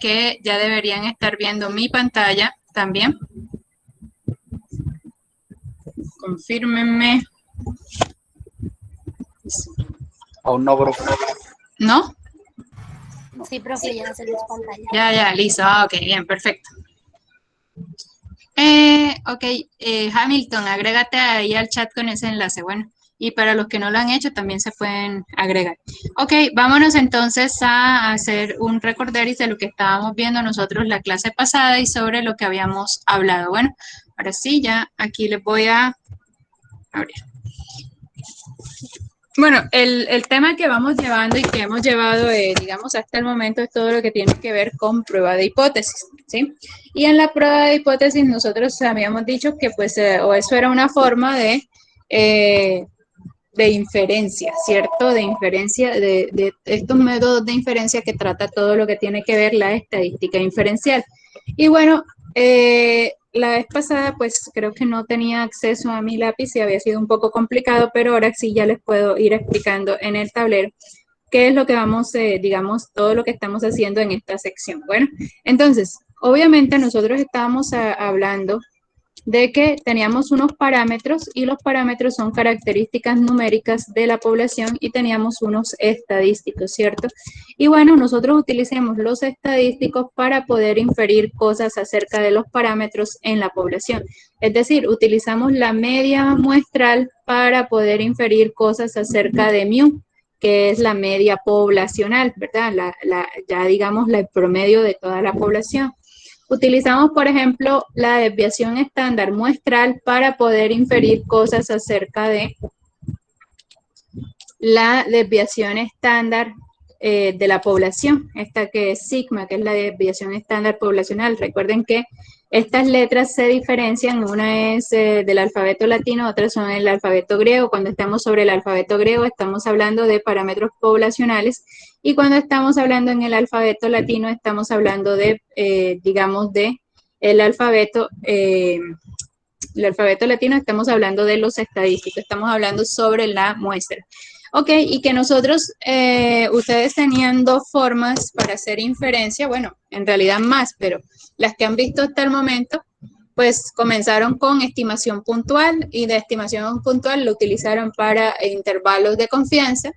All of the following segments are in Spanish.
que ya deberían estar viendo mi pantalla también. Confírmenme. Aún no, bro. ¿No? Sí, profe, ya se les pantalla. Ya, listo. Ok, bien, perfecto. Ok, Hamilton, agrégate ahí al chat con ese enlace. Bueno, y para los que no lo han hecho, también se pueden agregar. Ok, vámonos entonces a hacer un recorderis de lo que estábamos viendo nosotros la clase pasada y sobre lo que habíamos hablado. Bueno, ahora sí, ya aquí les voy a abrir. Bueno, el tema que vamos llevando y que hemos llevado, digamos, hasta el momento es todo lo que tiene que ver con prueba de hipótesis, ¿sí? Y en la prueba de hipótesis nosotros habíamos dicho que, pues, o eso era una forma de inferencia, ¿cierto? De inferencia, de estos métodos de inferencia que trata todo lo que tiene que ver la estadística inferencial. Y bueno, la vez pasada pues creo que no tenía acceso a mi lápiz y había sido un poco complicado, pero ahora sí ya les puedo ir explicando en el tablero qué es lo que vamos, digamos, todo lo que estamos haciendo en esta sección. Bueno, entonces, obviamente nosotros estábamos hablando de que teníamos unos parámetros y los parámetros son características numéricas de la población y teníamos unos estadísticos, ¿cierto? Y bueno, nosotros utilizamos los estadísticos para poder inferir cosas acerca de los parámetros en la población. Es decir, utilizamos la media muestral para poder inferir cosas acerca de mu, que es la media poblacional, ¿verdad? Ya digamos, el promedio de toda la población. Utilizamos, por ejemplo, la desviación estándar muestral para poder inferir cosas acerca de la desviación estándar de la población, esta que es sigma, que es la desviación estándar poblacional. Recuerden que estas letras se diferencian, una es del alfabeto latino, otras son el alfabeto griego. Cuando estamos sobre el alfabeto griego estamos hablando de parámetros poblacionales y cuando estamos hablando en el alfabeto latino estamos hablando de, digamos, de el alfabeto latino, estamos hablando de los estadísticos, estamos hablando sobre la muestra. Ok, y que nosotros, ustedes tenían dos formas para hacer inferencia, bueno, en realidad más, pero las que han visto hasta el momento, pues comenzaron con estimación puntual y de estimación puntual lo utilizaron para intervalos de confianza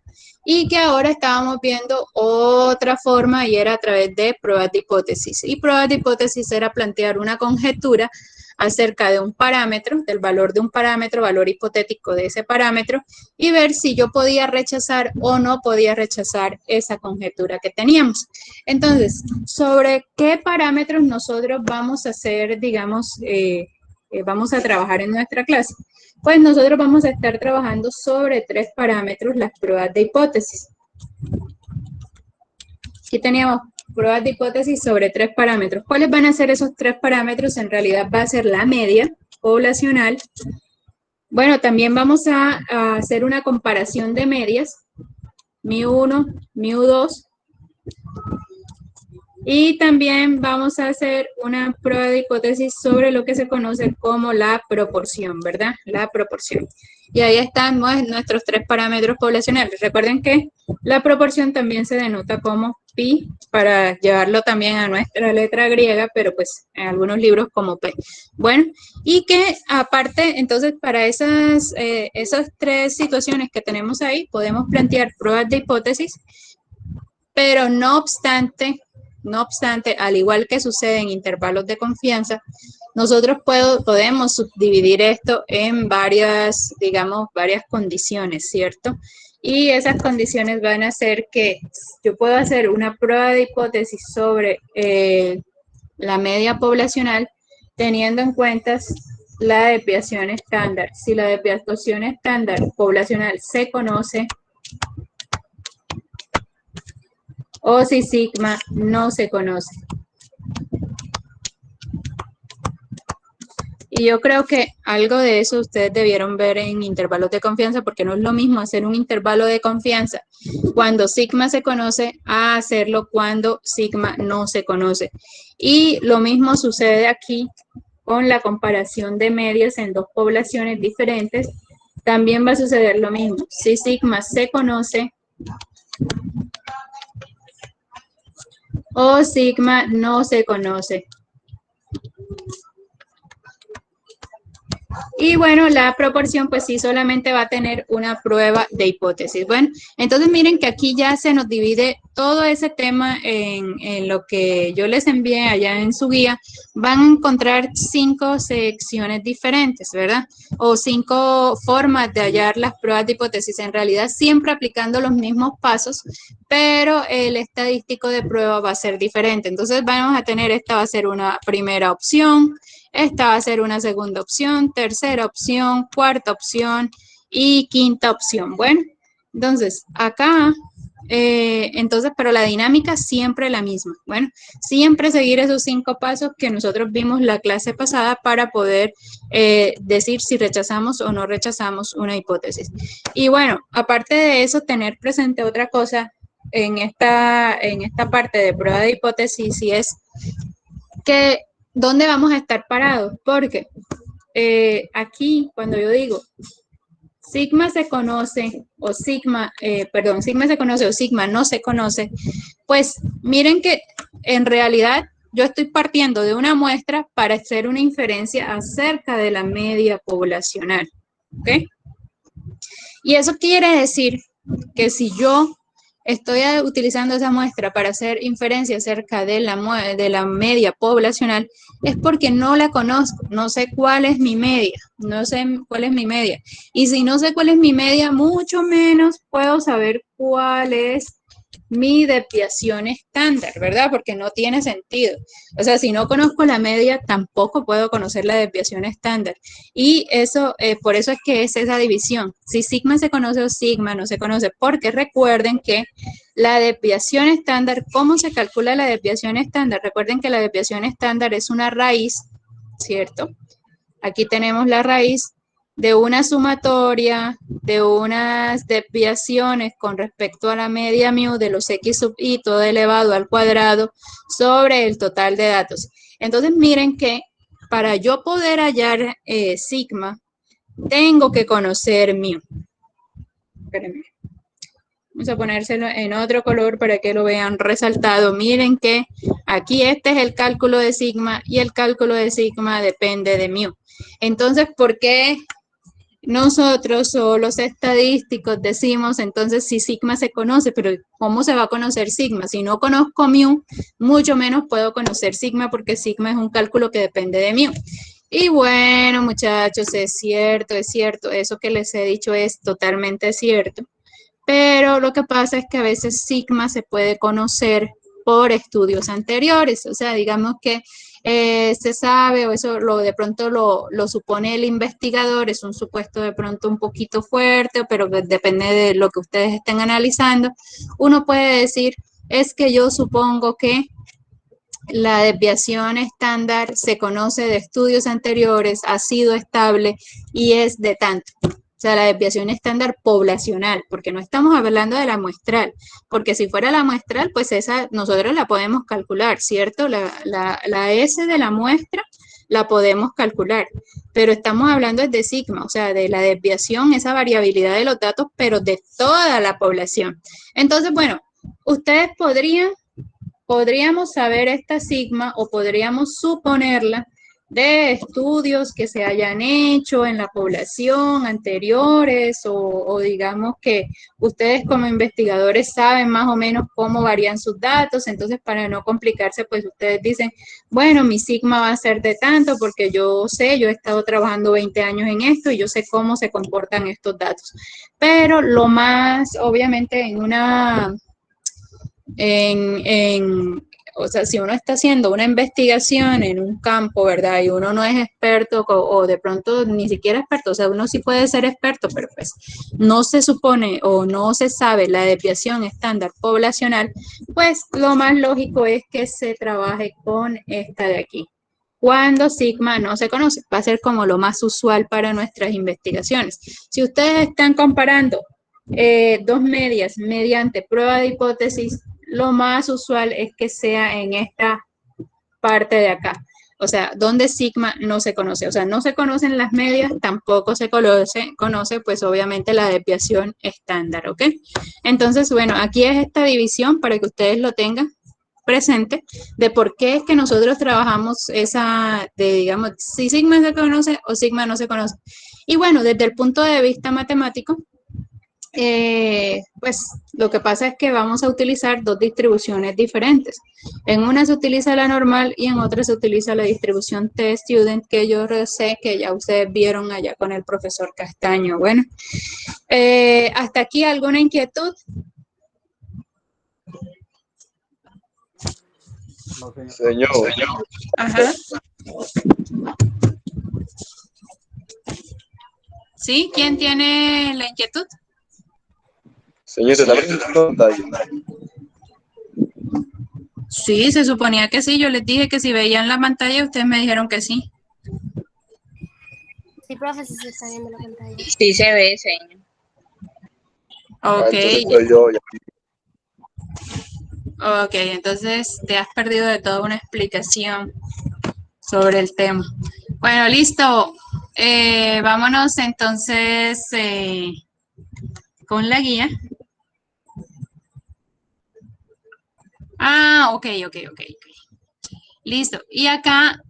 y que ahora estábamos viendo otra forma y era a través de pruebas de hipótesis. Y pruebas de hipótesis era plantear una conjetura acerca de un parámetro, del valor de un parámetro, valor hipotético de ese parámetro, y ver si yo podía rechazar o no podía rechazar esa conjetura que teníamos. Entonces, ¿sobre qué parámetros nosotros vamos a hacer, digamos, vamos a trabajar en nuestra clase? Pues nosotros vamos a estar trabajando sobre 3 parámetros, las pruebas de hipótesis. Aquí teníamos pruebas de hipótesis sobre 3 parámetros. ¿Cuáles van a ser esos 3 parámetros? En realidad va a ser la media poblacional. Bueno, también vamos a hacer una comparación de medias, mu1, mu2. Y también vamos a hacer una prueba de hipótesis sobre lo que se conoce como la proporción, ¿verdad? La proporción. Y ahí están nuestros 3 parámetros poblacionales. Recuerden que la proporción también se denota como pi, para llevarlo también a nuestra letra griega, pero pues en algunos libros como p. Bueno, y que aparte, entonces, para esas 3 situaciones que tenemos ahí, podemos plantear pruebas de hipótesis, pero no obstante, al igual que sucede en intervalos de confianza, nosotros podemos subdividir esto en varias, digamos, varias condiciones, ¿cierto? Y esas condiciones van a ser que yo puedo hacer una prueba de hipótesis sobre la media poblacional teniendo en cuenta la desviación estándar. Si la desviación estándar poblacional se conoce, o si sigma no se conoce. Y yo creo que algo de eso ustedes debieron ver en intervalos de confianza, porque no es lo mismo hacer un intervalo de confianza cuando sigma se conoce a hacerlo cuando sigma no se conoce. Y lo mismo sucede aquí con la comparación de medias en 2 poblaciones diferentes. También va a suceder lo mismo. Si sigma se conoce, o sigma no se conoce. Y bueno, la proporción pues sí solamente va a tener una prueba de hipótesis. Bueno, entonces miren que aquí ya se nos divide todo ese tema en lo que yo les envié allá en su guía. Van a encontrar 5 secciones diferentes, ¿verdad? O 5 formas de hallar las pruebas de hipótesis. En realidad siempre aplicando los mismos pasos, pero el estadístico de prueba va a ser diferente. Entonces vamos a tener, esta va a ser una primera opción, esta va a ser una segunda opción, tercera opción, cuarta opción y quinta opción. Bueno, entonces acá, pero la dinámica siempre la misma. Bueno, siempre seguir esos 5 pasos que nosotros vimos la clase pasada para poder decir si rechazamos o no rechazamos una hipótesis. Y bueno, aparte de eso, tener presente otra cosa en esta parte de prueba de hipótesis y es que ¿dónde vamos a estar parados? Porque aquí, cuando yo digo sigma se conoce o sigma, sigma se conoce o sigma no se conoce, pues miren que en realidad yo estoy partiendo de una muestra para hacer una inferencia acerca de la media poblacional, ¿ok? Y eso quiere decir que si yo estoy utilizando esa muestra para hacer inferencia acerca de la media poblacional, es porque no la conozco, no sé cuál es mi media, no sé cuál es mi media. Y si no sé cuál es mi media, mucho menos puedo saber cuál es mi desviación estándar, ¿verdad? Porque no tiene sentido. O sea, si no conozco la media, tampoco puedo conocer la desviación estándar. Y eso, por eso es que es esa división. Si sigma se conoce o sigma no se conoce, porque recuerden que la desviación estándar, ¿cómo se calcula la desviación estándar? Recuerden que la desviación estándar es una raíz, ¿cierto? Aquí tenemos la raíz de una sumatoria de unas desviaciones con respecto a la media mu de los x sub i todo elevado al cuadrado sobre el total de datos. Entonces miren que para yo poder hallar sigma, tengo que conocer mu. Espérenme. Vamos a ponérselo en otro color para que lo vean resaltado. Miren que aquí este es el cálculo de sigma y el cálculo de sigma depende de mu. Entonces, ¿por qué nosotros o los estadísticos decimos entonces si sigma se conoce? Pero ¿cómo se va a conocer sigma? Si no conozco mu, mucho menos puedo conocer sigma porque sigma es un cálculo que depende de mu. Y bueno, muchachos, es cierto, eso que les he dicho es totalmente cierto. Pero lo que pasa es que a veces sigma se puede conocer por estudios anteriores, o sea, digamos que se sabe o eso de pronto lo supone el investigador, es un supuesto de pronto un poquito fuerte, pero depende de lo que ustedes estén analizando. Uno puede decir, es que yo supongo que la desviación estándar se conoce de estudios anteriores, ha sido estable y es de tanto. O sea, la desviación estándar poblacional, porque no estamos hablando de la muestral, porque si fuera la muestral, pues esa nosotros la podemos calcular, ¿cierto? La S de la muestra la podemos calcular, pero estamos hablando de sigma, o sea, de la desviación, esa variabilidad de los datos, pero de toda la población. Entonces, bueno, ustedes podríamos saber esta sigma o podríamos suponerla de estudios que se hayan hecho en la población anteriores o digamos que ustedes como investigadores saben más o menos cómo varían sus datos, entonces para no complicarse pues ustedes dicen, bueno, mi sigma va a ser de tanto porque yo sé, yo he estado trabajando 20 años en esto y yo sé cómo se comportan estos datos, pero lo más obviamente o sea, si uno está haciendo una investigación en un campo, ¿verdad? Y uno no es experto o de pronto ni siquiera experto, o sea, uno sí puede ser experto, pero pues no se supone o no se sabe la desviación estándar poblacional, pues lo más lógico es que se trabaje con esta de aquí. Cuando sigma no se conoce, va a ser como lo más usual para nuestras investigaciones. Si ustedes están comparando dos medias mediante prueba de hipótesis, lo más usual es que sea en esta parte de acá. O sea, donde sigma no se conoce. O sea, no se conocen las medias, tampoco se conoce pues obviamente la desviación estándar, ¿ok? Entonces, bueno, aquí es esta división para que ustedes lo tengan presente de por qué es que nosotros trabajamos esa, de digamos, si sigma se conoce o sigma no se conoce. Y bueno, desde el punto de vista matemático, pues lo que pasa es que vamos a utilizar dos distribuciones diferentes. En una se utiliza la normal y en otra se utiliza la distribución t-student, que yo sé que ya ustedes vieron allá con el profesor Castaño. Bueno, hasta aquí, ¿alguna inquietud? No, señor. Ajá. ¿Sí? ¿Quién tiene la inquietud? Señor, ¿te está presentando pantalla? Sí, se suponía que sí. Yo les dije que si veían la pantalla, ustedes me dijeron que sí. Sí, profe, sí se está viendo la pantalla. Sí se ve, señor. Ok. Entonces soy yo. Ya. Ok, entonces te has perdido de toda una explicación sobre el tema. Bueno, listo. Vámonos entonces con la guía. Ah, ok. Listo. Y acá,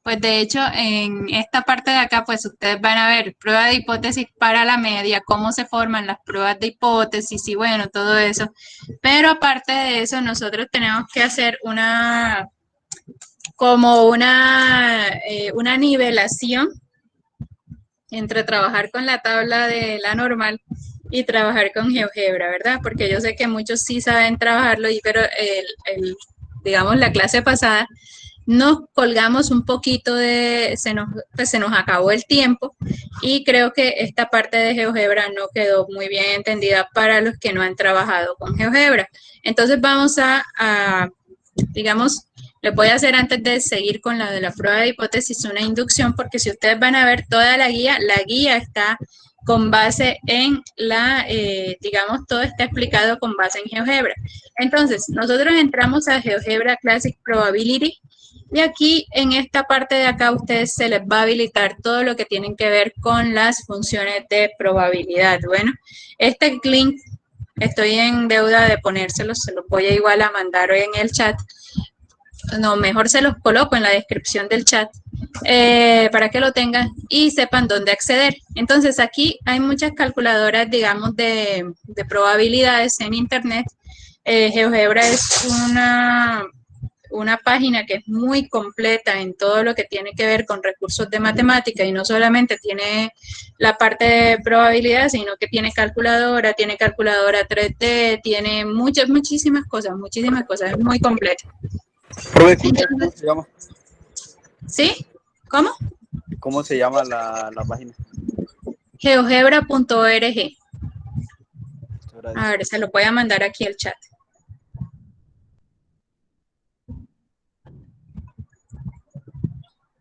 pues de hecho, en esta parte de acá, pues ustedes van a ver prueba de hipótesis para la media, cómo se forman las pruebas de hipótesis y bueno, todo eso. Pero aparte de eso, nosotros tenemos que hacer como una nivelación entre trabajar con la tabla de la normal y trabajar con GeoGebra, ¿verdad? Porque yo sé que muchos sí saben trabajarlo, pero digamos, la clase pasada nos colgamos un poquito pues se nos acabó el tiempo y creo que esta parte de GeoGebra no quedó muy bien entendida para los que no han trabajado con GeoGebra. Entonces vamos digamos, les voy a hacer antes de seguir con la de la prueba de hipótesis una inducción, porque si ustedes van a ver toda la guía está con base en digamos, todo está explicado con base en GeoGebra. Entonces, nosotros entramos a GeoGebra Classic Probability y aquí en esta parte de acá a ustedes se les va a habilitar todo lo que tienen que ver con las funciones de probabilidad. Bueno, este link estoy en deuda de ponérselos, se los voy a igual a mandar hoy en el chat. No, mejor se los coloco en la descripción del chat para que lo tengan y sepan dónde acceder. Entonces aquí hay muchas calculadoras, digamos, de probabilidades en internet. GeoGebra es una página que es muy completa en todo lo que tiene que ver con recursos de matemática y no solamente tiene la parte de probabilidad, sino que tiene calculadora 3D, tiene muchísimas cosas, es muy completa. ¿Cómo se llama? ¿Sí? ¿Cómo? ¿Cómo se llama la página? GeoGebra.org. A ver, se lo voy a mandar aquí al chat.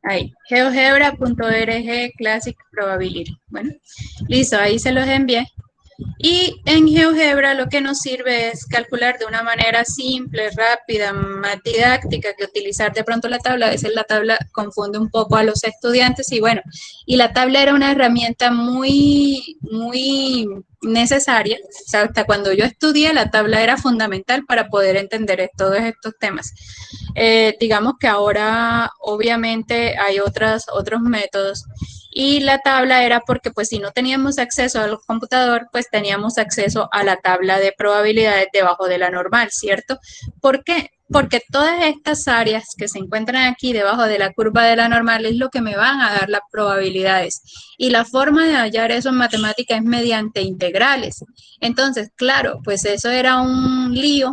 Ahí, GeoGebra.org Classic Probability. Bueno, listo, ahí se los envié. Y en GeoGebra lo que nos sirve es calcular de una manera simple, rápida, más didáctica que utilizar de pronto la tabla. A veces la tabla confunde un poco a los estudiantes y bueno, y la tabla era una herramienta muy necesaria. O sea, hasta cuando yo estudié la tabla era fundamental para poder entender todos estos temas. Digamos que ahora obviamente hay otros métodos y la tabla era porque pues si no teníamos acceso al computador, pues teníamos acceso a la tabla de probabilidades debajo de la normal, ¿cierto? ¿Por qué? Porque todas estas áreas que se encuentran aquí debajo de la curva de la normal es lo que me van a dar las probabilidades. Y la forma de hallar eso en matemática es mediante integrales. Entonces, claro, pues eso era un lío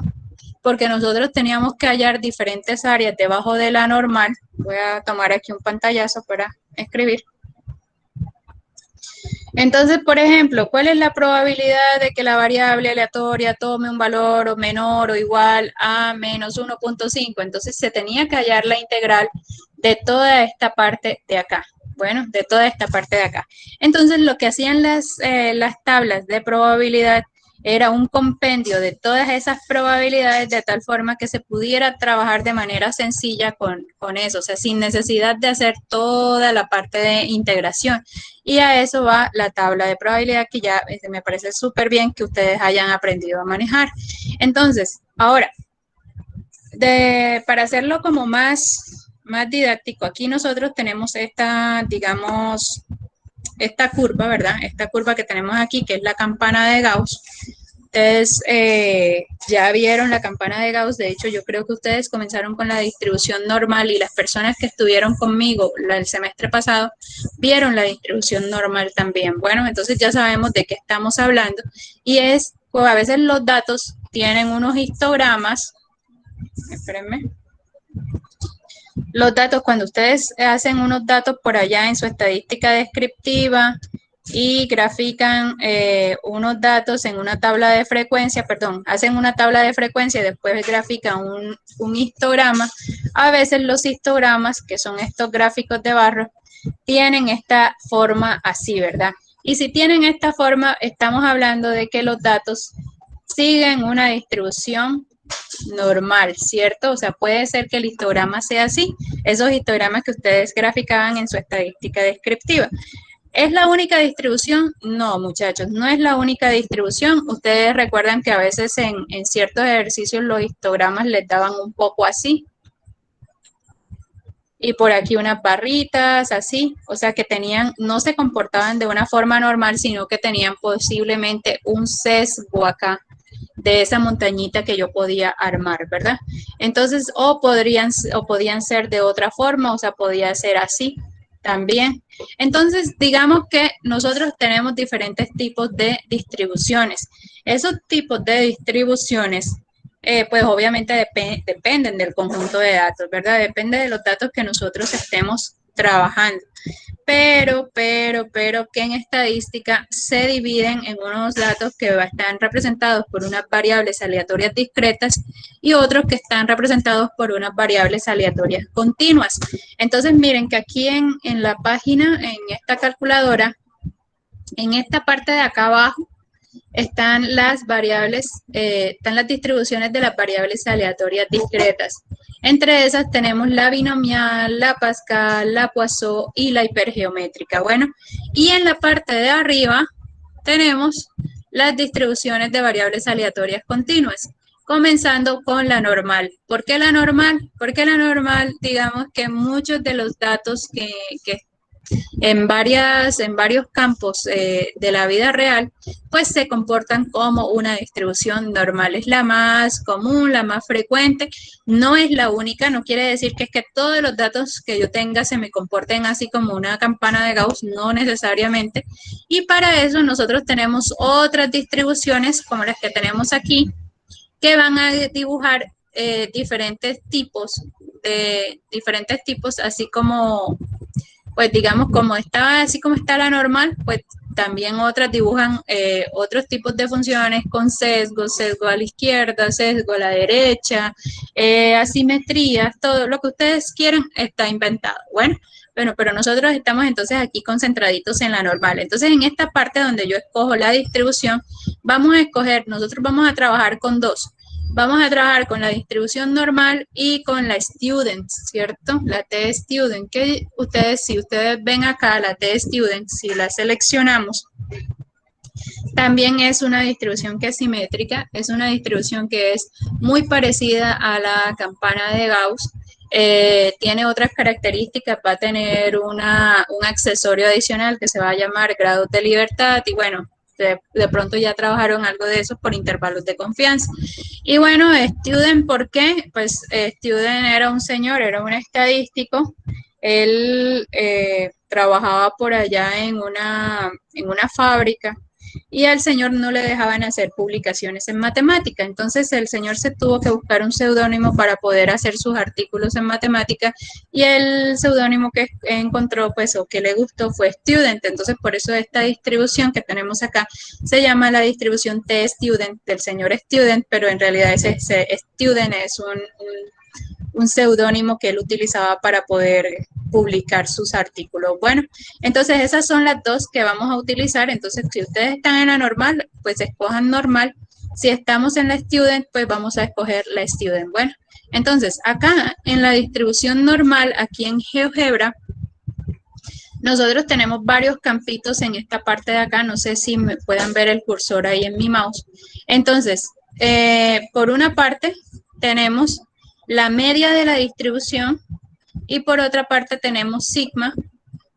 porque nosotros teníamos que hallar diferentes áreas debajo de la normal. Voy a tomar aquí un pantallazo para escribir. Entonces, por ejemplo, ¿cuál es la probabilidad de que la variable aleatoria tome un valor o menor o igual a menos 1.5? Entonces, se tenía que hallar la integral de toda esta parte de acá. Bueno, de toda esta parte de acá. Entonces, lo que hacían las tablas de probabilidad era un compendio de todas esas probabilidades de tal forma que se pudiera trabajar de manera sencilla con eso, o sea, sin necesidad de hacer toda la parte de integración. Y a eso va la tabla de probabilidad que ya me parece súper bien que ustedes hayan aprendido a manejar. Entonces, Ahora, para hacerlo como más didáctico, aquí nosotros tenemos esta, digamos, esta curva, ¿verdad? Esta curva que tenemos aquí, que es la campana de Gauss. Ustedes ya vieron la campana de Gauss. De hecho, yo creo que ustedes comenzaron con la distribución normal y las personas que estuvieron conmigo el semestre pasado vieron la distribución normal también. Bueno, entonces ya sabemos de qué estamos hablando y es, pues a veces los datos tienen unos histogramas. Espérenme. Los datos, cuando ustedes hacen unos datos por allá en su estadística descriptiva y grafican unos datos en una tabla de frecuencia, perdón, hacen una tabla de frecuencia y después grafican un histograma, a veces los histogramas, que son estos gráficos de barra, tienen esta forma así, ¿verdad? Y si tienen esta forma, estamos hablando de que los datos siguen una distribución normal, ¿cierto? O sea, puede ser que el histograma sea así, esos histogramas que ustedes graficaban en su estadística descriptiva. ¿Es la única distribución? No, muchachos, no es la única distribución. Ustedes recuerdan que a veces en ciertos ejercicios los histogramas les daban un poco así. Y por aquí unas barritas, así. O sea, que tenían, no se comportaban de una forma normal, sino que tenían posiblemente un sesgo acá de esa montañita que yo podía armar, ¿verdad? Entonces, o podían ser de otra forma, o sea, podía ser así también. Entonces, digamos que nosotros tenemos diferentes tipos de distribuciones. Esos tipos de distribuciones, pues obviamente dependen del conjunto de datos, ¿verdad? Depende de los datos que nosotros estemos trabajando. Pero que en estadística se dividen en unos datos que están representados por unas variables aleatorias discretas y otros que están representados por unas variables aleatorias continuas. Entonces, miren que aquí en la página, en esta calculadora, en esta parte de acá abajo, están las variables, están las distribuciones de las variables aleatorias discretas. Entre esas tenemos la binomial, la Pascal, la Poisson y la hipergeométrica. Bueno, y en la parte de arriba tenemos las distribuciones de variables aleatorias continuas, comenzando con la normal. ¿Por qué la normal? Porque la normal, digamos que muchos de los datos que en varios campos de la vida real, pues se comportan como una distribución normal. Es la más común, la más frecuente, no es la única, no quiere decir que es que todos los datos que yo tenga se me comporten así como una campana de Gauss, no necesariamente. Y para eso nosotros tenemos otras distribuciones como las que tenemos aquí, que van a dibujar diferentes tipos, así como pues digamos, como está, así como está la normal, pues también otras dibujan otros tipos de funciones con sesgo, sesgo a la izquierda, sesgo a la derecha, asimetrías, todo lo que ustedes quieran está inventado. Bueno, pero nosotros estamos entonces aquí concentraditos en la normal. Entonces, en esta parte donde yo escojo la distribución, nosotros vamos a trabajar con dos. Vamos a trabajar con la distribución normal y con la student, ¿cierto? La t-student, que si ustedes ven acá la t-student, si la seleccionamos, también es una distribución que es simétrica, es una distribución que es muy parecida a la campana de Gauss, tiene otras características, va a tener un accesorio adicional que se va a llamar grados de libertad y bueno, de pronto ya trabajaron algo de eso por intervalos de confianza. Y bueno, Student, ¿por qué? Pues Student era un señor, era un estadístico, él trabajaba por allá en una fábrica y al señor no le dejaban hacer publicaciones en matemática. Entonces el señor se tuvo que buscar un seudónimo para poder hacer sus artículos en matemática y el seudónimo que encontró, pues, o que le gustó fue Student. Entonces por eso esta distribución que tenemos acá se llama la distribución T-Student del señor Student, pero en realidad ese Student es un seudónimo que él utilizaba para poder publicar sus artículos. Bueno, entonces esas son las dos que vamos a utilizar. Entonces, si ustedes están en la normal, pues escojan normal. Si estamos en la student, pues vamos a escoger la student. Bueno, entonces acá en la distribución normal, aquí en GeoGebra, nosotros tenemos varios campitos en esta parte de acá. No sé si me puedan ver el cursor ahí en mi mouse. Entonces, por una parte tenemos la media de la distribución y por otra parte tenemos sigma,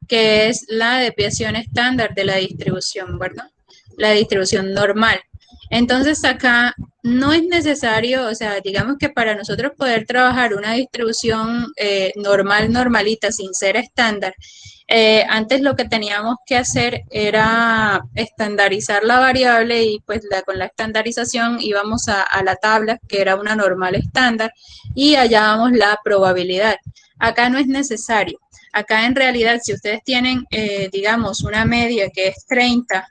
que es la desviación estándar de la distribución, ¿verdad? La distribución normal. Entonces acá no es necesario, o sea, digamos que para nosotros poder trabajar una distribución normalita, sin ser estándar, antes lo que teníamos que hacer era estandarizar la variable y pues con la estandarización íbamos a la tabla, que era una normal estándar, y hallábamos la probabilidad. Acá no es necesario. Acá en realidad, si ustedes tienen, digamos, una media que es 30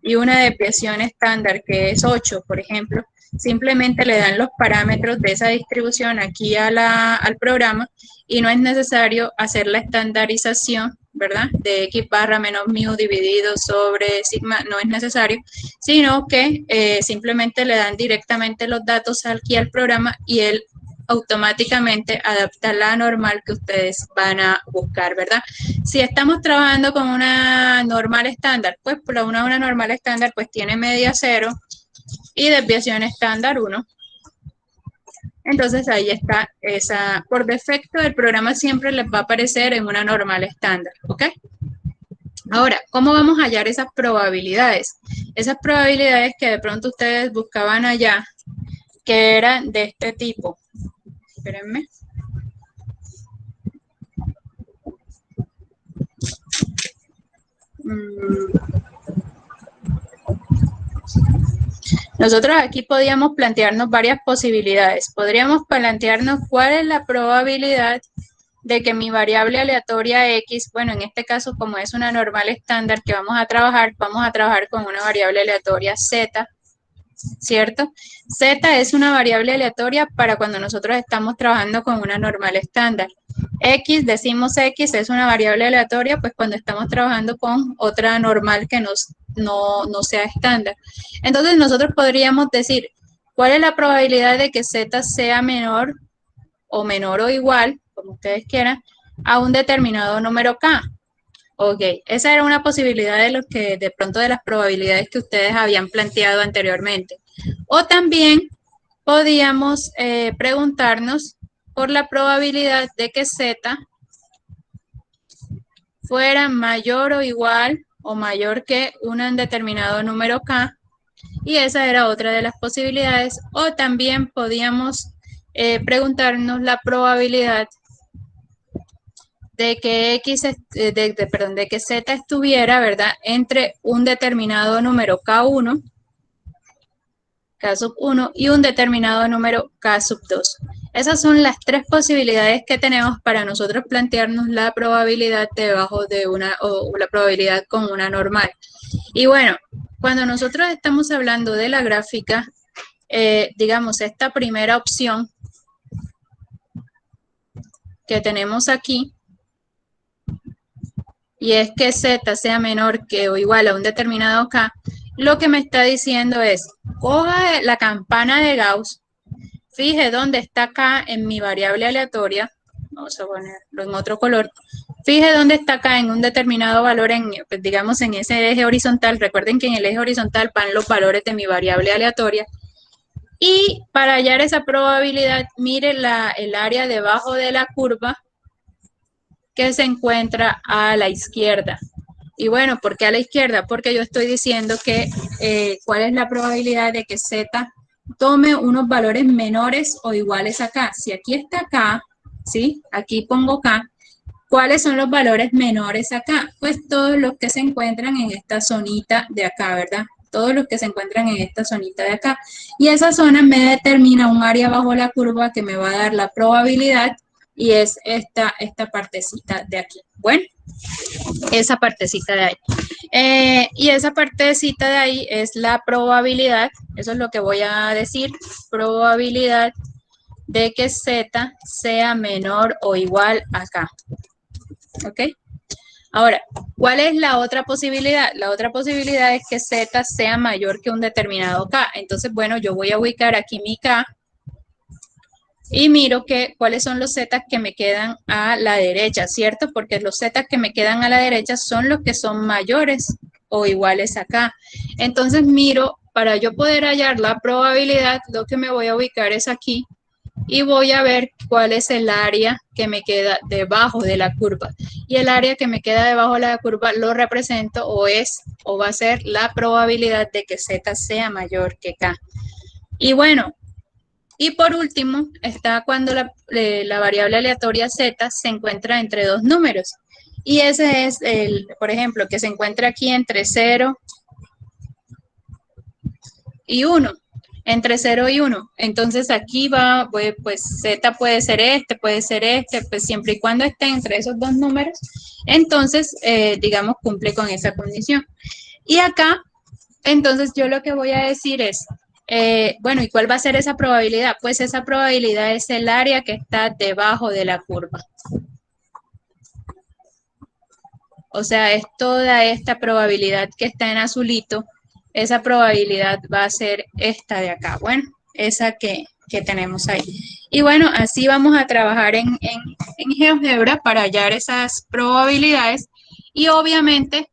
y una desviación estándar que es 8, por ejemplo, simplemente le dan los parámetros de esa distribución aquí al programa y no es necesario hacer la estandarización, ¿verdad? De x barra menos mu dividido sobre sigma, no es necesario, sino que simplemente le dan directamente los datos aquí al programa y él automáticamente adapta la normal que ustedes van a buscar, ¿verdad? Si estamos trabajando con una normal estándar, pues una normal estándar pues tiene media 0 y desviación estándar 1. Entonces ahí está esa, por defecto el programa siempre les va a aparecer en una normal estándar, ¿ok? Ahora, ¿cómo vamos a hallar esas probabilidades? Esas probabilidades que de pronto ustedes buscaban allá, que eran de este tipo. Espérenme. Nosotros aquí podíamos plantearnos varias posibilidades. Podríamos plantearnos cuál es la probabilidad de que mi variable aleatoria x, bueno, en este caso como es una normal estándar que vamos a trabajar con una variable aleatoria z, ¿cierto? Z es una variable aleatoria para cuando nosotros estamos trabajando con una normal estándar. X, decimos X, es una variable aleatoria, pues cuando estamos trabajando con otra normal que no sea estándar. Entonces nosotros podríamos decir, ¿cuál es la probabilidad de que Z sea menor o igual, como ustedes quieran, a un determinado número K? Ok, esa era una posibilidad de los que de pronto de las probabilidades que ustedes habían planteado anteriormente. O también podíamos preguntarnos por la probabilidad de que Z fuera mayor o igual o mayor que un determinado número K, y esa era otra de las posibilidades. O también podíamos preguntarnos la probabilidad de que de que Z estuviera, ¿verdad?, entre un determinado número K1, K sub 1 y un determinado número K sub 2. Esas son las tres posibilidades que tenemos para nosotros plantearnos la probabilidad debajo de una, o la probabilidad con una normal. Y bueno, cuando nosotros estamos hablando de la gráfica, digamos, esta primera opción que tenemos aquí, y es que Z sea menor que o igual a un determinado K, lo que me está diciendo es, coja la campana de Gauss, fije dónde está K en mi variable aleatoria, vamos a ponerlo en otro color, fije dónde está K en un determinado valor, pues, digamos en ese eje horizontal. Recuerden que en el eje horizontal van los valores de mi variable aleatoria. Y para hallar esa probabilidad, mire el área debajo de la curva que se encuentra a la izquierda. Y bueno, ¿por qué a la izquierda? Porque yo estoy diciendo que cuál es la probabilidad de que Z tome unos valores menores o iguales a K. Si aquí está K, ¿sí? Aquí pongo K. ¿Cuáles son los valores menores acá? Pues todos los que se encuentran en esta zonita de acá, ¿verdad? Todos los que se encuentran en esta zonita de acá. Y esa zona me determina un área bajo la curva que me va a dar la probabilidad, y es esta partecita de aquí. Bueno, esa partecita de ahí. Y esa partecita de ahí es la probabilidad, eso es lo que voy a decir, probabilidad de que Z sea menor o igual a K. ¿Ok? Ahora, ¿cuál es la otra posibilidad? La otra posibilidad es que Z sea mayor que un determinado K. Entonces, bueno, yo voy a ubicar aquí mi K y miro cuáles son los Z que me quedan a la derecha, ¿cierto? Porque los Z que me quedan a la derecha son los que son mayores o iguales a K. Entonces, miro para yo poder hallar la probabilidad, lo que me voy a ubicar es aquí y voy a ver cuál es el área que me queda debajo de la curva. Y el área que me queda debajo de la curva lo represento o va a ser la probabilidad de que Z sea mayor que K. Y bueno, y por último está cuando la variable aleatoria Z se encuentra entre dos números. Y ese es por ejemplo, que se encuentra aquí entre 0 y 1, entre 0 y 1. Entonces aquí pues Z puede ser pues siempre y cuando esté entre esos dos números, entonces, digamos, cumple con esa condición. Y acá, entonces yo lo que voy a decir es, bueno, ¿y cuál va a ser esa probabilidad? Pues esa probabilidad es el área que está debajo de la curva. O sea, es toda esta probabilidad que está en azulito. Esa probabilidad va a ser esta de acá. Bueno, esa que tenemos ahí. Y bueno, así vamos a trabajar en GeoGebra para hallar esas probabilidades. Y obviamente,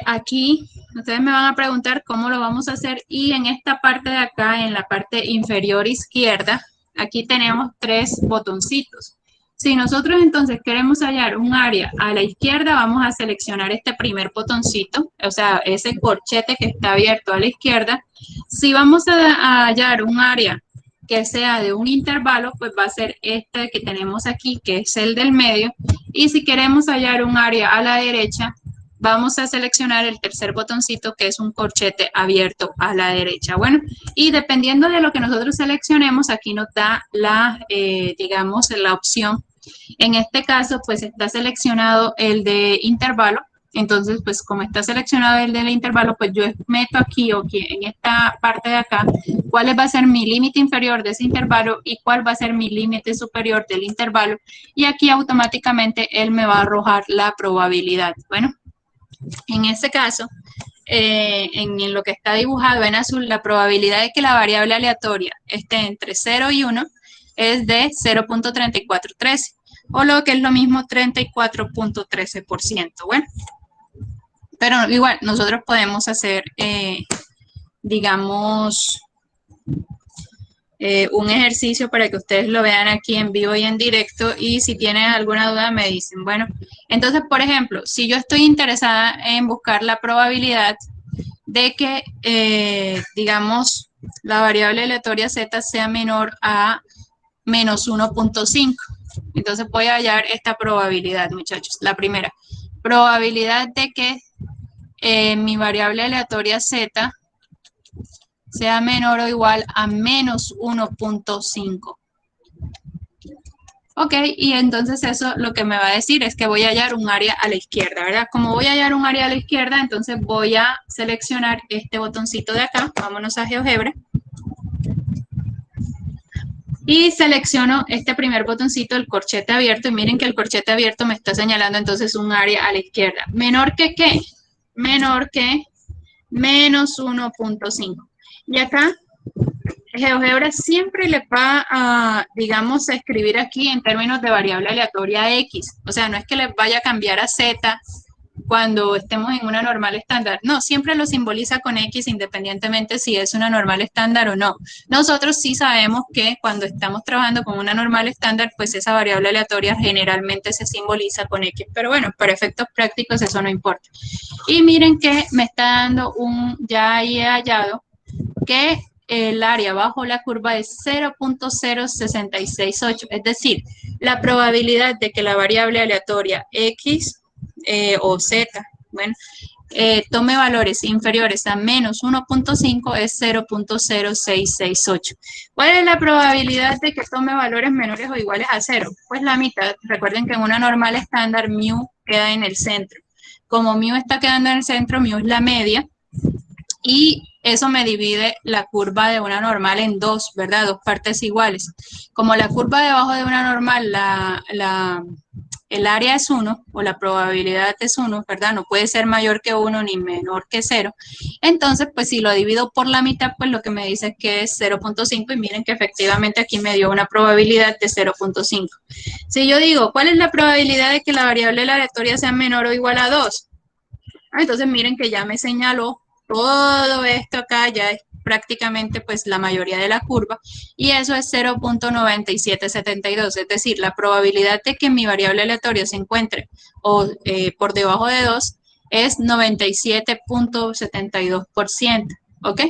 aquí ustedes me van a preguntar cómo lo vamos a hacer. Y en esta parte de acá, en la parte inferior izquierda, aquí tenemos 3 botoncitos. Si nosotros entonces queremos hallar un área a la izquierda, vamos a seleccionar este primer botoncito, o sea, ese corchete que está abierto a la izquierda. Si vamos a hallar un área que sea de un intervalo, pues va a ser este que tenemos aquí, que es el del medio. Y si queremos hallar un área a la derecha, vamos a seleccionar el tercer botoncito, que es un corchete abierto a la derecha. Bueno, y dependiendo de lo que nosotros seleccionemos, aquí nos da digamos, la opción. En este caso, pues está seleccionado el de intervalo. Entonces, pues como está seleccionado el del intervalo, pues yo meto aquí o aquí, en esta parte de acá, cuál va a ser mi límite inferior de ese intervalo y cuál va a ser mi límite superior del intervalo. Y aquí automáticamente él me va a arrojar la probabilidad. Bueno, en este caso, en lo que está dibujado en azul, la probabilidad de que la variable aleatoria esté entre 0 y 1 es de 0.3413, o lo que es lo mismo 34.13%. Bueno, pero igual nosotros podemos hacer, digamos, un ejercicio para que ustedes lo vean aquí en vivo y en directo, y si tienen alguna duda me dicen. Bueno, entonces, por ejemplo, si yo estoy interesada en buscar la probabilidad de que, digamos, la variable aleatoria Z sea menor a menos 1.5, entonces voy a hallar esta probabilidad, muchachos. La primera, probabilidad de que mi variable aleatoria Z sea menor o igual a menos 1.5. Ok, y entonces eso lo que me va a decir es que voy a hallar un área a la izquierda, ¿verdad? Como voy a hallar un área a la izquierda, entonces voy a seleccionar este botoncito de acá. Vámonos a GeoGebra. Y selecciono este primer botoncito, el corchete abierto, y miren que el corchete abierto me está señalando entonces un área a la izquierda. ¿Menor que qué? Menor que menos 1.5. Y acá GeoGebra siempre le va a, digamos, a escribir aquí en términos de variable aleatoria X. O sea, no es que le vaya a cambiar a Z cuando estemos en una normal estándar. No, siempre lo simboliza con X independientemente si es una normal estándar o no. Nosotros sí sabemos que cuando estamos trabajando con una normal estándar, pues esa variable aleatoria generalmente se simboliza con X. Pero bueno, para efectos prácticos eso no importa. Y miren que me está dando ya ahí he hallado que el área bajo la curva es 0.0668, es decir, la probabilidad de que la variable aleatoria X o Z, bueno, tome valores inferiores a menos 1.5 es 0.0668. ¿Cuál es la probabilidad de que tome valores menores o iguales a 0? Pues la mitad. Recuerden que en una normal estándar mu queda en el centro. Como mu está quedando en el centro, mu es la media, y eso me divide la curva de una normal en dos, ¿verdad? Dos partes iguales. Como la curva debajo de una normal, el área es 1, o la probabilidad es 1, ¿verdad? No puede ser mayor que 1 ni menor que 0. Entonces, pues si lo divido por la mitad, pues lo que me dice es que es 0.5, y miren que efectivamente aquí me dio una probabilidad de 0.5. Si yo digo, ¿cuál es la probabilidad de que la variable aleatoria sea menor o igual a 2? Entonces miren que ya me señaló todo esto acá ya es prácticamente pues la mayoría de la curva y eso es 0.9772, es decir, la probabilidad de que mi variable aleatoria se encuentre por debajo de 2 es 97.72%, ¿ok?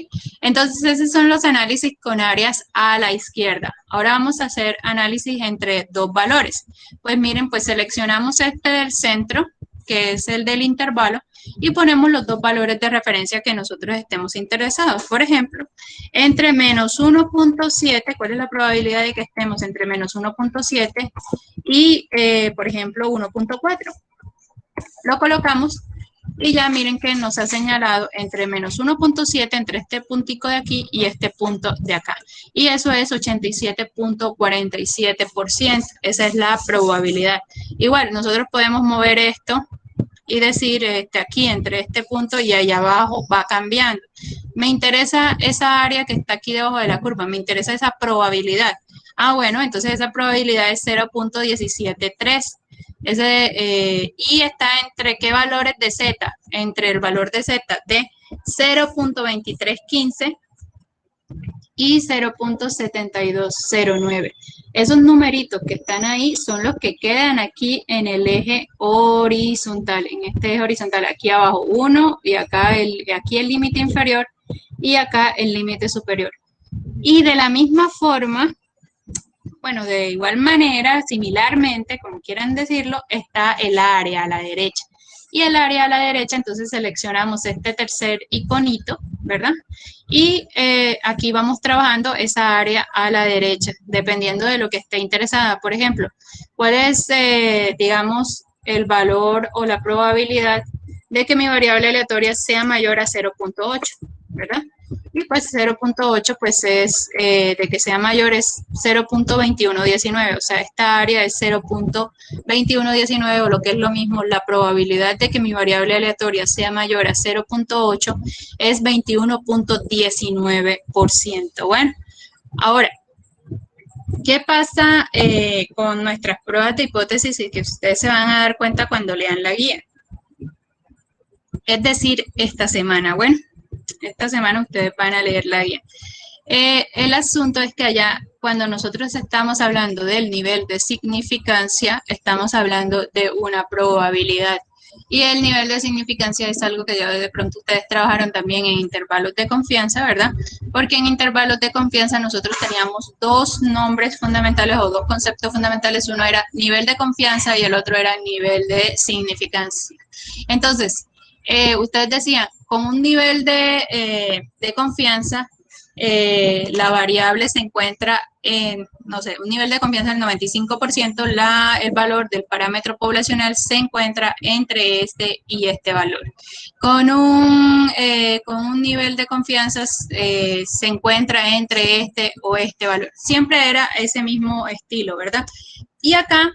Entonces esos son los análisis con áreas a la izquierda. Ahora vamos a hacer análisis entre dos valores. Pues miren, pues seleccionamos este del centro, que es el del intervalo, y ponemos los dos valores de referencia que nosotros estemos interesados. Por ejemplo, entre menos 1.7, ¿cuál es la probabilidad de que estemos entre menos 1.7 y, por ejemplo, 1.4? Lo colocamos y ya miren que nos ha señalado entre menos 1.7, entre este puntico de aquí y este punto de acá. Y eso es 87.47%. Esa es la probabilidad. Igual, nosotros podemos mover esto y decir aquí entre este punto y allá abajo va cambiando. Me interesa esa área que está aquí debajo de la curva, me interesa esa probabilidad. Ah, bueno, entonces esa probabilidad es 0.173. Y está entre qué valores de Z, entre el valor de Z de 0.2315 y 0.7209. Esos numeritos que están ahí son los que quedan aquí en el eje horizontal, en este eje horizontal, aquí abajo 1 y acá aquí el límite inferior y acá el límite superior. Y de la misma forma, bueno, de igual manera, similarmente, como quieran decirlo, está el área a la derecha. Y el área a la derecha, entonces seleccionamos este tercer iconito, ¿verdad? Y aquí vamos trabajando esa área a la derecha, dependiendo de lo que esté interesada. Por ejemplo, ¿cuál es, digamos, el valor o la probabilidad de que mi variable aleatoria sea mayor a 0.8, ¿verdad? Y pues 0.8 pues es de que sea mayor es 0.2119, o sea, esta área es 0.2119 o lo que es lo mismo, la probabilidad de que mi variable aleatoria sea mayor a 0.8 es 21.19%. Bueno, ahora, ¿qué pasa con nuestras pruebas de hipótesis y que ustedes se van a dar cuenta cuando lean la guía? Es decir, esta semana, bueno, esta semana ustedes van a leer la guía. El asunto es que allá, cuando nosotros estamos hablando del nivel de significancia, estamos hablando de una probabilidad. Y el nivel de significancia es algo que ya de pronto ustedes trabajaron también en intervalos de confianza, ¿verdad? Porque en intervalos de confianza nosotros teníamos dos nombres fundamentales o dos conceptos fundamentales. Uno era nivel de confianza y el otro era nivel de significancia. Entonces, ustedes decían, con un nivel de confianza, la variable se encuentra en, no sé, un nivel de confianza del 95%, el valor del parámetro poblacional se encuentra entre este y este valor. Con un nivel de confianza se encuentra entre este o este valor. Siempre era ese mismo estilo, ¿verdad? Y acá